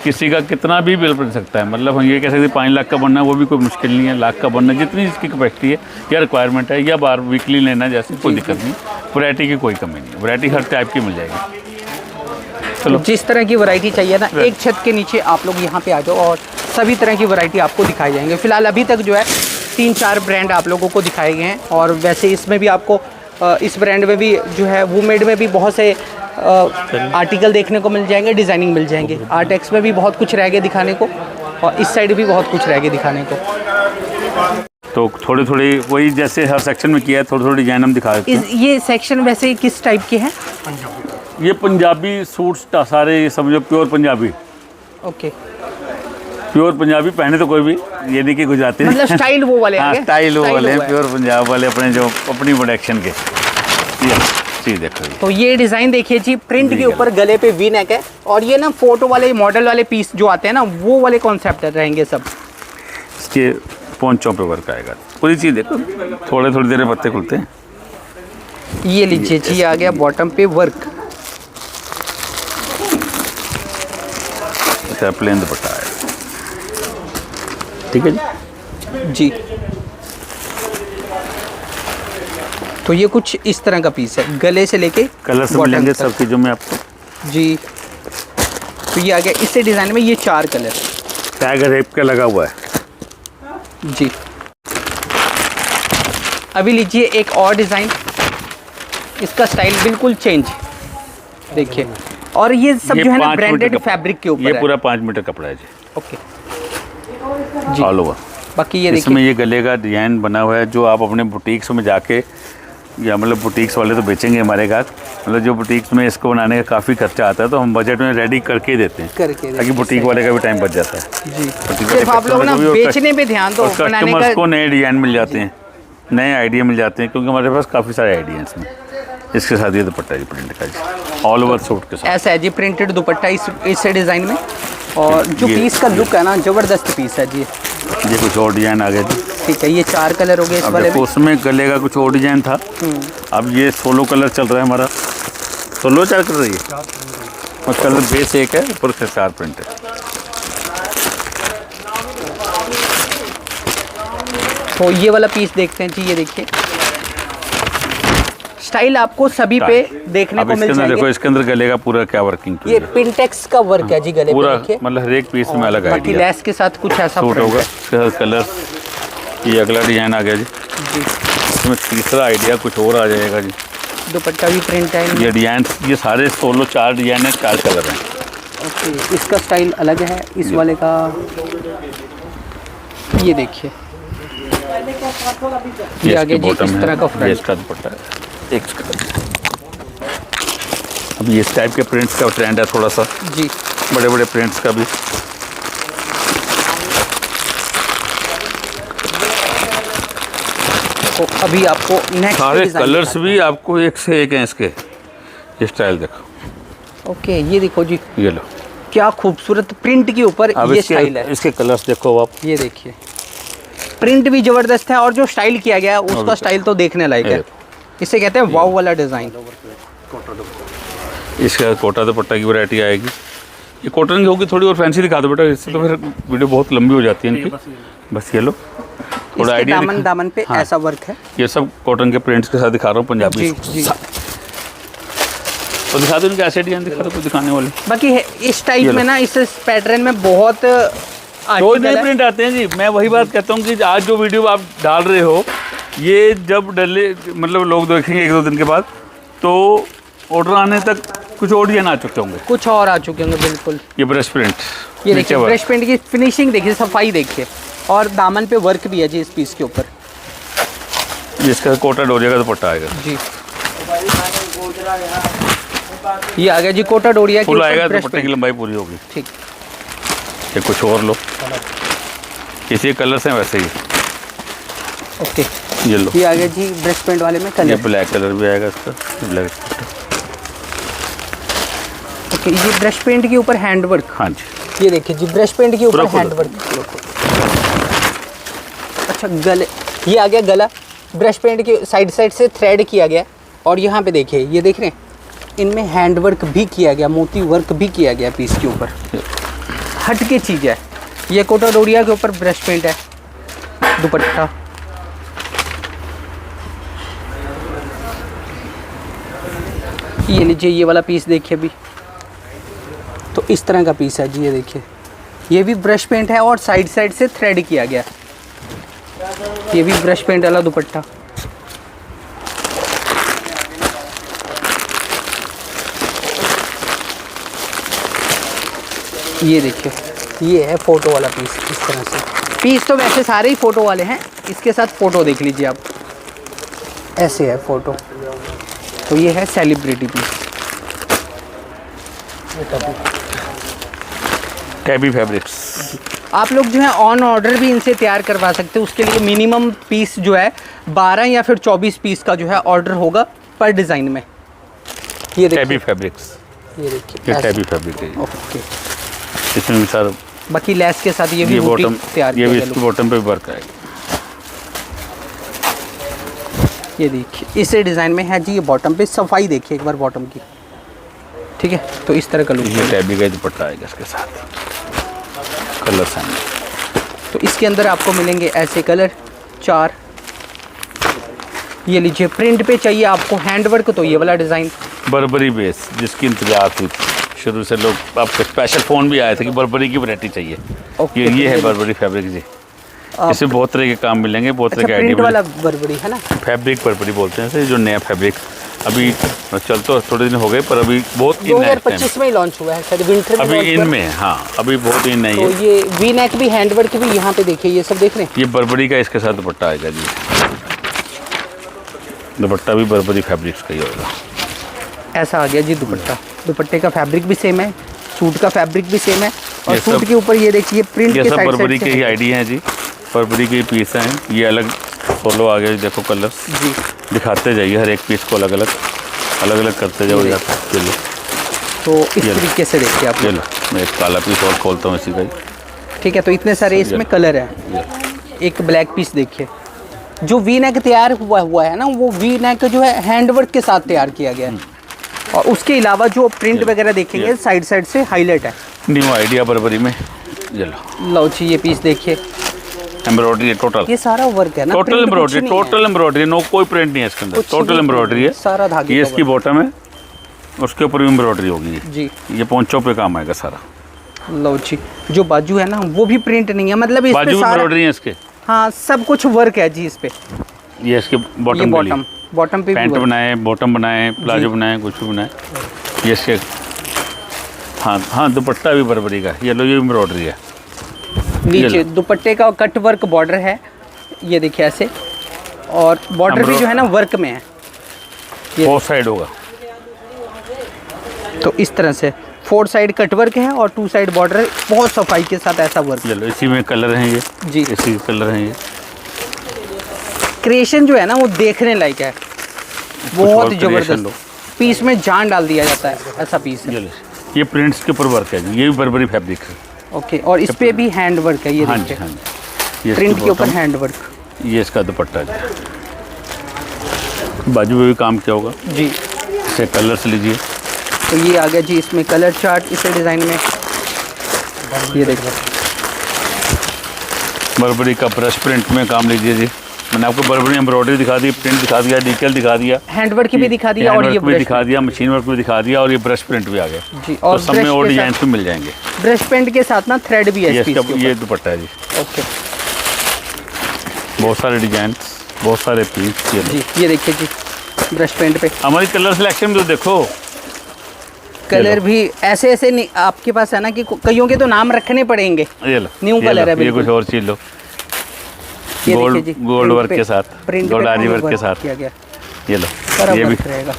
किसी का कितना भी बिल बन सकता है। मतलब हम ये कह सकते हैं 5 लाख का बनना, वो भी कोई मुश्किल नहीं है। लाख का बनना, जितनी इसकी कैपेसिटी है या रिक्वायरमेंट है, या बार वीकली लेना, जैसे कोई दिक्कत नहीं। वैरायटी की कोई कमी नहीं, वैरायटी हर टाइप की मिल जाएगी। चलो, जिस तरह की वैरायटी चाहिए ना, एक छत के नीचे आप लोग यहाँ पे आ जाओ और सभी तरह की वैरायटी आपको दिखाई जाएंगे। फिलहाल अभी तक जो है 3-4 ब्रांड आप लोगों को दिखाए गए हैं। और वैसे इसमें भी आपको इस ब्रांड में भी जो है वूमेड में भी बहुत से आर्टिकल देखने को मिल जाएंगे, डिज़ाइनिंग मिल जाएंगे। आर्टेक्स में भी बहुत कुछ रह गया दिखाने को, और इस साइड भी बहुत कुछ रह गया दिखाने को। तो थोड़ी थोड़ी वही जैसे हर सेक्शन में किया है, थोड़ी थोड़ी डिजाइन हम दिखा देते हैं। ये सेक्शन वैसे किस टाइप के हैं? ये पंजाबी सूट्स सारे, ये समझो pure Punjabi. Okay, pure Punjabi पहने तो कोई भी ये नहीं कि गुजराती, मतलब स्टाइल वो वाले हाँ, हैं, स्टाइल वो वाले हैं, प्योर पंजाब वाले अपने जो अपनी प्रोडक्शन के। ये चीज़ देखो, तो ये डिज़ाइन देखिए जी, प्रिंट के ऊपर गले पे वी नेक है। और ये ना फोटो वाले मॉडल वाले पीस जो आते हैं ना, वो वाले कॉन्सेप्ट रहेंगे सब। इसके पोंचों पे वर्क आएगा, पूरी चीज़ देखो, थोड़ी देर में पत्ते खुलते हैं। ये लीजिए जी, आ गया बॉटम पे वर्क, प्लेन दुपट्टा आएगा। ठीक है जी, जी। तो ये कुछ इस तरह का पीस है, गले से लेके कलर्स मिलेंगे सब चीज़ों में आपको जी। तो ये आ गया इसी डिज़ाइन में, ये 4 कलर टैग रेप का लगा हुआ है जी। अभी लीजिए एक और डिज़ाइन, इसका स्टाइल बिल्कुल चेंज, देखिए। और ये सब जो है ना ब्रांडेड फैब्रिक के ऊपर है। ये पूरा 5 मीटर कपड़ा है जी। ओके जी। All over. बाकी ये इसमें देखिए, ये गले का डिजाइन बना हुआ है जो आप अपने बुटीक्स में जाके, या मतलब बुटीक्स वाले तो बेचेंगे हमारे साथ, मतलब जो बुटीक्स में इसको बनाने का काफ़ी खर्चा आता है तो हम बजट में रेडी करके देते हैं, ताकि बुटीक वाले का भी टाइम बच जाता है जी। बुटीक सिर्फ आप लोग ना बेचने पे ध्यान दो, बनाने कस्टमर्स का को नए डिजाइन मिल जाते हैं, नए आइडिया मिल जाते हैं, क्योंकि हमारे पास काफ़ी सारे आइडिया हैं इसमें। इसके साथ ये दुपट्टा जी प्रिंट का जी, ऑल ओवर सूट के साथ ऐसा है जी, प्रिंटेड दुपट्टा इस डिज़ाइन में। और जो पीस का लुक है ना, ज़बरदस्त पीस है जी। ये कुछ और डिजाइन आ गया जी। ठीक है, ये 4 कलर हो गए इस अब वाले देखो में। उसमें गले का कुछ और डिजाइन था, अब ये 16 कलर चल रहा है हमारा, 16 4 कलर है और कलर बेस एक है, ऊपर से 4 प्रिंट है। तो ये वाला पीस देखते हैं जी, ये देखिए स्टाइल आपको सभी पे देखने अब को इसके मिल अंदर देखो, जाएगा। इसके अंदर गले का पूरा क्या वर्किंग की ये है, पिंटेक्स का वर्क है जी गले पे, पूरा देखिए। मतलब हर एक पीस में अलग बाकी आइडिया लेस के साथ कुछ ऐसा सूट print होगा। है। इसका कलर, ये अगला डिजाइन आ गया जी, जी। इसमें तीसरा आइडिया कुछ और आ जाएगा जी। दुपट्टा भी प्रिंट है इनमें। ये डिजाइन, ये सारे 16 4 डिजाइन है, 4 कलर हैं। ओके, इसका स्टाइल अलग है इस वाले का। ये देखिए, ये आगे जी बॉटम इस है, तरह का ये फ्रंट। इसका दुपट्टा है, एक इसका। अब ये इस टाइप के प्रिंट्स का ट्रेंड है थोड़ा सा, जी। बड़े बड़े प्रिंट्स का भी। तो अभी आपको नेक्स्ट सारे डिज़ाइन कलर्स दिखाते भी आपको एक से एक हैं इसके। ये स्टाइल देखो, हैं। ओके, ये देखो जी, ये लो। क्या खूबसूरत प्रिंट के ऊपर अब ये स्टाइल है। इसके कलर्स देखो आप, ये देखिए, प्रिंट भी जबरदस्त है और जो स्टाइल किया गया है उसका स्टाइल तो देखने लायक है। इसे कहते हैं वाव वाला डिज़ाइन। इसका कोटा दुपट्टा की वैरायटी आएगी। ये कॉटन की होगी थोड़ी और फैंसी दिखा दो बेटा, इससे तो फिर वीडियो बहुत लंबी हो जाती है इनकी। बस ये लो, थोड़ा इसके आइडिया दामन दामन पे हाँ। ऐसा वर्क है। ये सब कॉटन के प्रिंट्स के साथ दिखा रहा हूँ, पंजाबी जी, सूट जी। के साथ। तो दिखा दो इनके ऐसे डिजाइन, दिखा दो कुछ दिखाने वाले। बाकी इस टाइप ये लो। में ना, इस पैटर्न में बहुत रोज नए प्रिंट आते हैं जी। मैं वही बात कहता हूँ कि आज जो वीडियो आप डाल रहे हो, ये जब डले मतलब लोग देखेंगे 1-2 दिन के बाद, तो ऑर्डर आने तक कुछ और डिजाइन आ चुके होंगे। कुछ और आ चुके होंगे बिल्कुल। ये ब्रश प्रिंट, ये देखिए, ब्रश पेंट की फिनिशिंग देखिए, सफाई देखिए, और दामन पे वर्क भी है जी इस पीस के ऊपर। जिसका कोटा डोरिया का दुपट्टा आएगा जी, ये आ गया जी कोटा डोरिया के फुल आएगा, ऊपर ब्रश दुपट्टे की पेंट। लंबाई पूरी होगी। ठीक, ये कुछ और लो, इसी कलर्स हैं वैसे ही। ओके, ये लो, ये आ गया जी ब्रश पेंट वाले में ये कलर। ब्लैक कलर भी आएगा इसका, ब्लैक। ओके, ये ब्रश पेंट के ऊपर हैंड वर्क। हाँ जी, ये देखिए जी, ब्रश पेंट के ऊपर पूरा हैंड वर्क। अच्छा, गले, ये आ गया गला, ब्रश पेंट के साइड से थ्रेड किया गया। और यहाँ पे देखिए, ये देख रहे हैं, इनमें हैंड वर्क भी किया गया, मोती वर्क भी किया गया पीस के ऊपर। हट के चीज़ है ये। कोटा डोरिया के ऊपर ब्रश पेंट है, दुपट्टा। ये लीजिए, ये वाला पीस देखिए अभी, तो इस तरह का पीस है जी। ये देखिए, ये भी ब्रश पेंट है और साइड से थ्रेड किया गया। ये भी ब्रश पेंट वाला दुपट्टा। ये देखिए, ये है फोटो वाला पीस। इस तरह से पीस तो वैसे सारे ही फोटो वाले हैं, इसके साथ फोटो देख लीजिए आप, ऐसे है फोटो। तो ये है सेलिब्रिटी पीस। Tabby fabrics. आप लोग जो है ऑन ऑर्डर भी इनसे तैयार करवा सकते हो। उसके लिए मिनिमम पीस जो है 12 या फिर 24 पीस का जो है ऑर्डर होगा पर डिज़ाइन में। ये टैबी देखिए, फैब्रिक्स, ये देखिए, ये ऐसे। टैबी फैब्रिक है। ओके, इसमें भी सारा, बाकी लेस के साथ ये भी ये बूटी बॉटम, तैयार ये किया भी गया। इसकी बॉटम पे वर्क आएगा। ये देखिए, इस डिज़ाइन में है जी। ये बॉटम पे सफाई देखिए एक बार बॉटम की, ठीक है। तो इस तरह का लुक ये टैबी का दुपट्टा आएगा इसके साथ, कलर साइन। तो इसके अंदर आपको मिलेंगे ऐसे कलर 4। ये लीजिए, प्रिंट पे चाहिए आपको हैंडवर्क तो ये वाला डिज़ाइन। बर्बरी बेस जिसकी इंतजार हुई थी शुरू से, लोग आपके स्पेशल फ़ोन भी आए थे कि बर्बरी की वैरायटी चाहिए। ओके, ये है बर्बरी फैब्रिक जी। इसमें बहुत तरह के काम मिलेंगे, बहुत तरह के प्रिंट आइडिया। वाला बर्बरी है ना, फैब्रिक बर्बरी बोलते हैं इसे, जो नया फैब्रिक अभी चल तो थोड़े दिन हो गए पर अभी बहुत इन है। 2025 में ही लॉन्च हुआ है शायद, विंटर में अभी launch इन हुआ है। में, हाँ अभी बहुत इन नहीं तो है। ये वी नेक भी, हैंडवर्क भी, यहाँ पे देखिए ये सब देख रहे हैं। ये बर्बरी का इसके साथ दुपट्टा आएगा जी। दुपट्टा भी बर्बरी फैब्रिक्स का ही होगा। ऐसा आ गया जी दुपट्टा। दुपट्टे का फैब्रिक भी सेम है, सूट का फैब्रिक भी सेम है, और ये सूट सब- के ऊपर ये देखिए प्रिंट ये के सब साइड बर्बरी साइड के से ही है। आइडिया हैं जी। बर्बरी के पीस हैं, ये अलग सोलो आ गए, देखो कलर जी। दिखाते जाइए, हर एक पीस को अलग अलग करते जाओ ये यार। चलो तो इस तरीके से देखिए आप लोग। चलो, मैं एक काला पीस और खोलता हूँ इसी का ही। ठीक है, तो इतने सारे इसमें कलर हैं। ये एक ब्लैक पीस देखिए, जो वी नेक तैयार हुआ है ना, वो वी नेक जो है हैंडवर्क के साथ तैयार किया गया है, और उसके अलावा जो प्रिंट वगैरह देखेंगे साइड साइड से हाईलाइट है। न्यू आइडिया बर्बरी में। चलो लो जी, ये पीस देखिए, एम्ब्रॉयडरी है टोटल। ये सारा वर्क है ना, टोटल print कुछ एम्ब्रॉयडरी, नहीं है। टोटल एम्ब्रॉयडरी, नो कोई प्रिंट नहीं है इसके अंदर, कुछ टोटल नहीं, एम्ब्रॉयडरी है। सारा धागे ये का इसकी बॉटम है, उसके ऊपर भी एम्ब्रॉयडरी होगी जी। ये पोंचों पे काम आएगा सारा। लो जी, जो बाजू है ना वो भी प्रिंट नहीं है, मतलब इस पे बाजू सारा, एम्ब्रॉयडरी है इसके। हाँ सब कुछ वर्क है जी इस पे। ये इसके ये बॉटम के लिए बॉटम पे भी पैंट work। बनाए, बॉटम बनाए, प्लाजो बनाए, कुछ भी बनाए। ये इसके, हाँ दुपट्टा भी बर्बरी का। ये लो, ये एम्ब्रॉयडरी है। नीचे दुपट्टे का कट वर्क बॉर्डर है, ये देखिए ऐसे, और बॉर्डर भी जो है ना वर्क में है। ये फोर साइड होगा। तो इस तरह से 4 साइड कट वर्क है और 2 साइड बॉर्डर, बहुत सफाई के साथ ऐसा वर्क। चलो, इसी में कलर हैं ये जी। इसी के कलर हैं ये। क्रिएशन जो है ना वो देखने लायक है, बहुत और creation जबरदस्त। लो। पीस में जान डाल दिया जाता है, ऐसा पीस है। चलो, ये प्रिंट्स के ऊपर वर्क है जी, ये भी बर्बरी फैब्रिक है। ओके, और इस पे भी हैंड वर्क है, ये हाँ जी, देखिए, हाँ जी। ये प्रिंट इसकी के ऊपर bottom, हैंड वर्क। ये इसका दुपट्टा जी। बाजू में भी काम किया होगा। जी। इसे कलर्स लीजिए। तो ये आ गया जी इसमें कलर चार्ट, इसे डिज़ाइन में ये देखिए, बर्बरी का ब्रश प्रिंट में काम लीजिए जी। मैंने आपको बर्बरी एम्ब्रॉयडरी दिखा दी, प्रिंट दिखा दिया, डिटेल दिखा दिया, हैंड वर्क भी दिखा दिया, और ये हैंड वर्क भी ब्रश दिखा दिया, मशीन वर्क भी दिखा दिया, और ये ब्रश प्रिंट भी आ गया जी। तो और सब में और ब्रश के डिजाइन साथ, भी मिल जाएंगे। ब्रश पेंट के साथ ना थ्रेड भी है ये इस पीस इसका के ये ऊपर। दुपट्टा है जी। ओके बहुत सारे डिजाइन, बहुत सारे पीस। ये लो। जी, ये देखिए जी ब्रश पेंट पे हमारी कलर सिलेक्शन भी तो देखो। कलर भी ऐसे ऐसे नहीं आपके पास है ना, कि कईयों के तो नाम रखने पड़ेंगे। ये लो, न्यू ये कलर लो, है ये बिल्कुल। कुछ और चीज लो। ये गोल्ड देखिए जी, गोल्ड print वर्क पे- के साथ, print गोल्ड पे आरी पूरा वर्क के साथ। किया गया, ये लो, सारा ये भी वर्क रहेगा।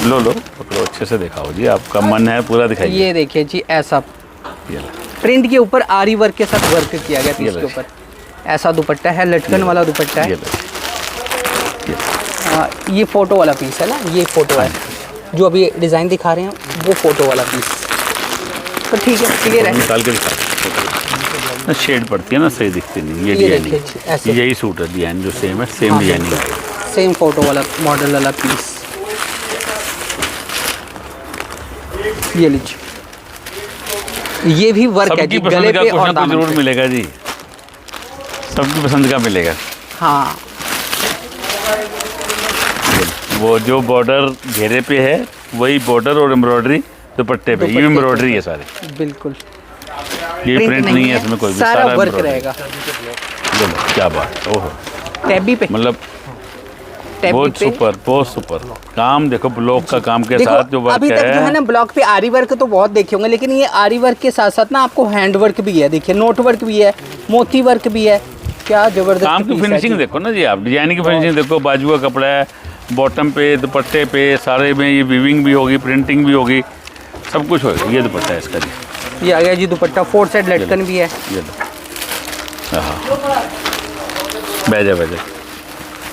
लो पकड़ो, अच्छे से दिखाओ जी, आपका मन है पूरा दिखाइए। ये देखिए जी, ऐसा ये लो, प्रिंट के ऊपर आरी वर्क के साथ वर्क किया गया पीस लो। के ऊपर। ऐसा दुपट्टा है, लटकन वाला दुपट्टा ये है। लो, ये फोटो वाला पीस है ना, ये फोटो है जो अभी डिज़ाइन दिखा रहे हैं, वो फोटो वाला पीस। तो ठीक है, क्लियर है। निकाल के दिखा। शेड पड़ती है ना, सही दिखती नहीं। ये ये डिजाइन देखिए जी, ऐसे। यही सूट है, डिजाइन जो सेम है, सेम हाँ, डिजाइन है। सेम फोटो वाला मॉडल वाला पीस। ये लीजिए, ये भी वर्क है सबकी जी, पसंद गले का पे कुछ और ना कुछ दामन जरूर पे। मिलेगा जी, सबकी पसंद का मिलेगा। हाँ, वो जो बॉर्डर घेरे पे है वही बॉर्डर और एम्ब्रॉयडरी दुपट्टे पे, ये दुपट्टे एम्ब्रॉयडरी पे। है सारी। बिल्कुल ये प्रिंट नहीं है इसमें कोई भी, सारा वर्क embroidery। रहेगा। बोलो, क्या बात, ओहो, टैबी पे, मतलब टैबी बहुत पे। सुपर, बहुत सुपर काम। देखो ब्लॉक का काम के देखो, साथ जो वर्क अभी तक जो है ना है। ब्लॉक पे आरी वर्क तो बहुत देखे होंगे, लेकिन ये आरी वर्क के साथ साथ ना आपको हैंड वर्क भी है। देखिए, नोट वर्क भी है, मोती वर्क भी है। क्या जबरदस्त काम की piece है फिनिशिंग जी। देखो ना जी आप, डिजाइन की फिनिशिंग देखो। बाजू का कपड़ा है, बॉटम पे, दुपट्टे पे, सारे में ये वीविंग भी होगी, प्रिंटिंग भी होगी, सब कुछ होगा। ये दुपट्टा है इसका जी। ये आ गया जी दुपट्टा, 4 साइड लटकन भी है। ये लो, हाँ, बैजा बैजा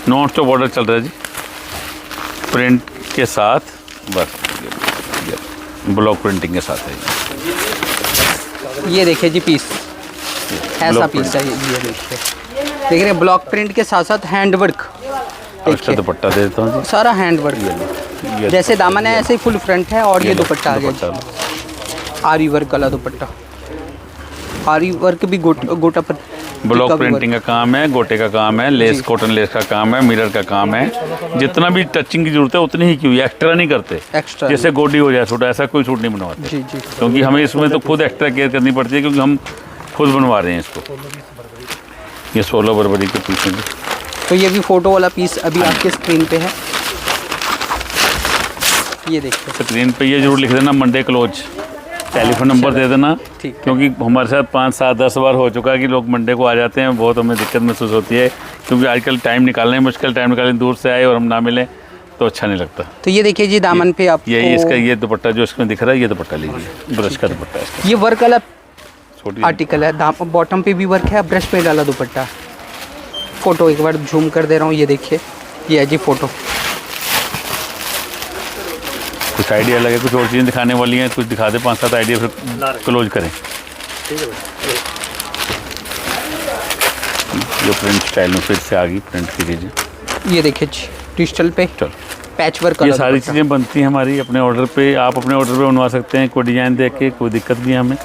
नोट तो बॉर्डर चल रहा है जी, प्रिंट के साथ बस, ब्लॉक प्रिंटिंग के साथ है। ये देखिए जी पीस, ऐसा ब्लॉक पीस है ये देखिए, देख रहे हैं ब्लॉक प्रिंट के साथ साथ हैंड वर्क। और इसका दुपट्टा दे देता हूँ सारा हैंड वर्क, जी। जैसे दामन है ऐसे ही फुल फ्रंट है, और ये लो, दुपट्टा आ गया दुपट्टा जी, आरी वर्क वाला दुपट्टा। आरी वर्क भी गोटा पर ब्लॉक प्रिंटिंग का काम है, गोटे का काम है, लेस कॉटन लेस का काम है, मिरर का काम है। जितना भी टचिंग की जरूरत है उतनी ही क्यों, एक्स्ट्रा नहीं करते। एक्स्ट्रा जैसे गोडी हो जाए सूट, ऐसा कोई सूट नहीं बनवाते। जी जी। क्योंकि हमें इसमें तो खुद एक्स्ट्रा केयर करनी पड़ती है, क्योंकि हम खुद बनवा रहे हैं इसको। ये 16 बरबरी के पीस हैं। तो ये भी फोटो वाला पीस अभी आपके स्क्रीन पे है, ये देखिए स्क्रीन पे ये जरूर लिख देना मंडे क्लोज, टेलीफोन नंबर दे देना। ठीक है। क्योंकि हमारे साथ 5, 7, 10 बार हो चुका है कि लोग मंडे को आ जाते हैं, बहुत हमें दिक्कत महसूस होती है। क्योंकि आजकल टाइम निकालना ही मुश्किल, टाइम निकालने दूर से आए और हम ना मिलें तो अच्छा नहीं लगता। तो ये देखिए जी दामन पे आपको ये इसका ये दुपट्टा जो इसमें दिख रहा है, ये दुपट्टा लीजिए, ब्रश का दुपट्टा है इसका। ये वर्क वाला छोटी आर्टिकल है, बॉटम पे भी वर्क है, ब्रश पे डाला दुपट्टा। फोटो एक बार झूम कर दे रहा हूँ, ये देखिए ये है जी फोटो। कुछ आइडिया लगे, कुछ और चीज़ें दिखाने वाली हैं, कुछ दिखा दे 5-7 आइडिया, फिर क्लोज करें। जो प्रिंट स्टाइल में फिर से आ गई, प्रिंट की चीज़ें ये देखिए जी डिजिटल पे चलो। पैच वर्क, ये सारी चीज़ें बनती हैं हमारी अपने ऑर्डर पे। आप अपने ऑर्डर पे बनवा सकते हैं, कोई डिज़ाइन देख के, कोई दिक्कत नहीं है हमें।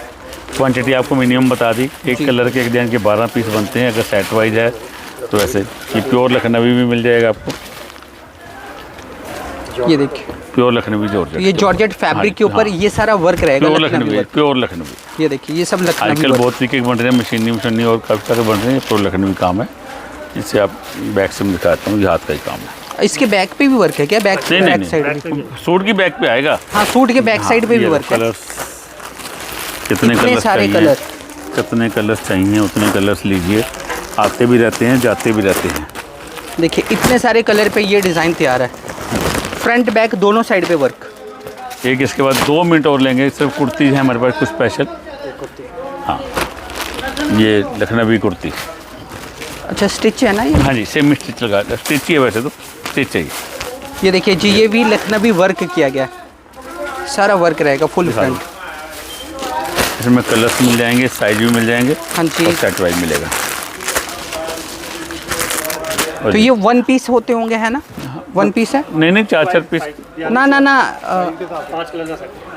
क्वांटिटी आपको मिनिमम बता दी, एक कलर के एक डिज़ाइन के 12 पीस बनते हैं। अगर सेट वाइज है तो वैसे ये प्योर लखनवी भी मिल जाएगा आपको। ये देखिए प्योर लखनवी जॉर्जेट, ये जॉर्जेट फैब्रिक के ऊपर ये सारा वर्क रहेगा, pure Lucknowi Lucknowi, work. Pure Lucknowi. ये देखिए ये सब लखनवी आजकल वर्क। बहुत तरीके के बन रहे हैं, मशीनी और काफ़ी सारे बन रहे हैं। प्योर लखनवी काम है। इससे आप बैक से मैं दिखाता हूँ, ये हाथ का ही काम है। इसके बैक पे भी वर्क है क्या? बैक नहीं, साइड भी? सूट की बैक पे आएगा। हाँ सूट के बैक साइड पे भी वर्क है। कलर्स कितने इतने कलर्स सारे चाहिए, कलर। कितने कलर्स चाहिए उतने कलर्स लीजिए। आते भी रहते हैं, जाते भी रहते हैं। देखिए इतने सारे कलर पे ये डिज़ाइन तैयार है, फ्रंट बैक दोनों साइड पे वर्क। एक इसके बाद 2 मिनट और लेंगे। सिर्फ कुर्ती है हमारे पास कुछ स्पेशल। हाँ ये लखनवी कुर्ती। अच्छा स्टिच है ना ये? हाँ जी, सेम स्टिच लगा, स्टिच ही है वैसे तो, स्टिच चाहिए। ये देखिए जी ये भी लखनवी वर्क किया गया है, सारा वर्क रहेगा फुल फ्रंट। इसमें कलर्स मिल जाएंगे, साइज भी मिल जाएंगे, हाँ जी। और सेट वाइज मिलेगा। तो ये 1 पीस होते होंगे है ना? 1 पीस है? नहीं 4 पीस, ना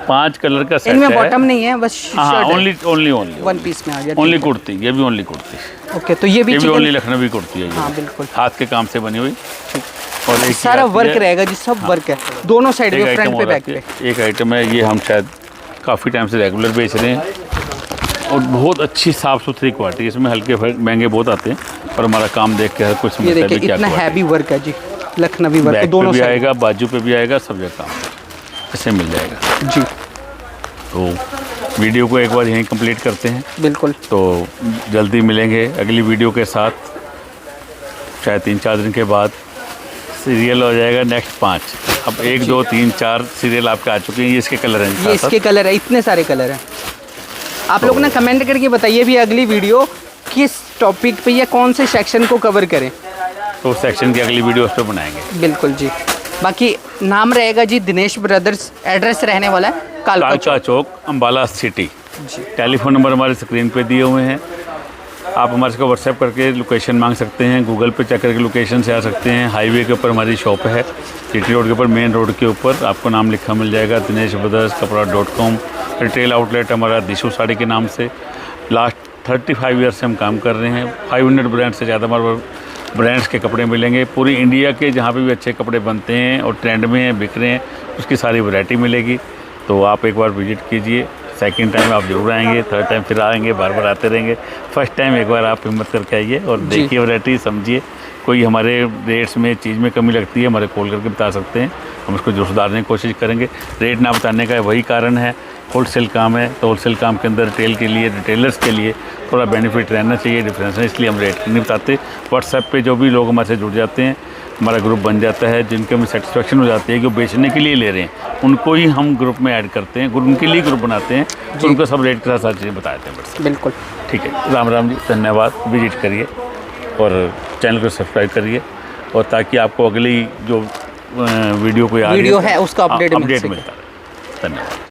5 कलर का सेट इनमें है। बॉटम नहीं है, बस हाँ शर्ट है। ओनली 1 पीस में आ गया। ओनली कुर्ती, ये भी ओनली कुर्ती। ओके तो ये भी ओनली लखनवी कुर्ती है ये। हाँ बिल्कुल हाथ के काम से बनी हुई। और एक सारा वर्क रहेगा जी, सब वर्क है दोनों साइड पे, फ्रंट पे बैक पे। एक आइटम है ये, हम शायद काफ़ी टाइम से रेगुलर बेच रहे हैं और बहुत अच्छी साफ़ सुथरी क्वालिटी। इसमें हल्के महंगे बहुत आते हैं, पर हमारा काम देख के हर कुछ ये समझता है देखिए भी क्या इतना quality है। हैवी वर्क है जी, लखनवी वर्क बैक दोनों पे भी साइड आएगा, बाजू पे भी आएगा, सब जगह काम ऐसे मिल जाएगा जी। तो वीडियो को एक बार यहीं कंप्लीट करते हैं। बिल्कुल। तो जल्दी मिलेंगे अगली वीडियो के साथ। शायद 3-4 दिन के बाद सीरियल हो जाएगा नेक्स्ट 5। अब 1, 2, 3, 4 सीरियल आपके आ चुके हैं। ये इसके कलर हैं, ये इसके कलर है, इतने सारे कलर हैं। आप लोग ना कमेंट करके बताइए भी अगली वीडियो किस टॉपिक पे या कौन से सेक्शन को कवर करें, तो सेक्शन की अगली वीडियो उस पर बनाएंगे। बिल्कुल जी। बाकी नाम रहेगा जी दिनेश ब्रदर्स, एड्रेस रहने वाला है कालका चौक, अम्बाला सिटी। टेलीफोन नंबर हमारे स्क्रीन पे दिए हुए हैं। आप हमारे को व्हाट्सएप करके लोकेशन मांग सकते हैं, गूगल पे चेक करके लोकेशन से आ सकते हैं। हाईवे के ऊपर हमारी शॉप है, सिटी रोड के ऊपर, मेन रोड के ऊपर आपको नाम लिखा मिल जाएगा, दिनेश ब्रदर्स कपड़ा.com। रिटेल आउटलेट हमारा दिशु साड़ी के नाम से। लास्ट 35 ईयर से हम काम कर रहे हैं। 500 ब्रांड से ज़्यादा हमारे ब्रांड्स के कपड़े मिलेंगे। पूरी इंडिया के जहाँ पे भी अच्छे कपड़े बनते हैं और ट्रेंड में हैं, बिक रहे हैं, उसकी सारी वैरायटी मिलेगी। तो आप एक बार विजिट कीजिए। सेकंड टाइम आप जरूर आएंगे, थर्ड टाइम फिर आएंगे, बार बार आते रहेंगे। फर्स्ट टाइम एक बार आप हिम्मत करके आइए और देखिए वैरायटी, समझिए। कोई हमारे रेट्स में चीज़ में कमी लगती है, हमारे कॉल करके बता सकते हैं, हम उसको जरूर सुधारने की कोशिश करेंगे। रेट ना बताने का वही कारण है, होलसेल काम है, तो होलसेल काम के अंदर रिटेल के लिए, रिटेलर्स के लिए थोड़ा बेनिफिट रहना चाहिए, डिफरेंस है, इसलिए हम रेट नहीं बताते। व्हाट्सएप पे जो भी लोग हमारे से जुड़ जाते हैं, हमारा ग्रुप बन जाता है, जिनके हमें सेटिस्फेक्शन हो जाती है कि वो बेचने के लिए ले रहे हैं, उनको ही हम ग्रुप में ऐड करते हैं, उनके लिए ग्रुप बनाते हैं, तो उनको सब रेट के साथ साथ चीज़ें बताते हैं। बिल्कुल ठीक है, राम राम जी, धन्यवाद। विजिट करिए और चैनल को सब्सक्राइब करिए, और ताकि आपको अगली जो वीडियो कोई वीडियो है उसका अपडेट मिलता है। धन्यवाद।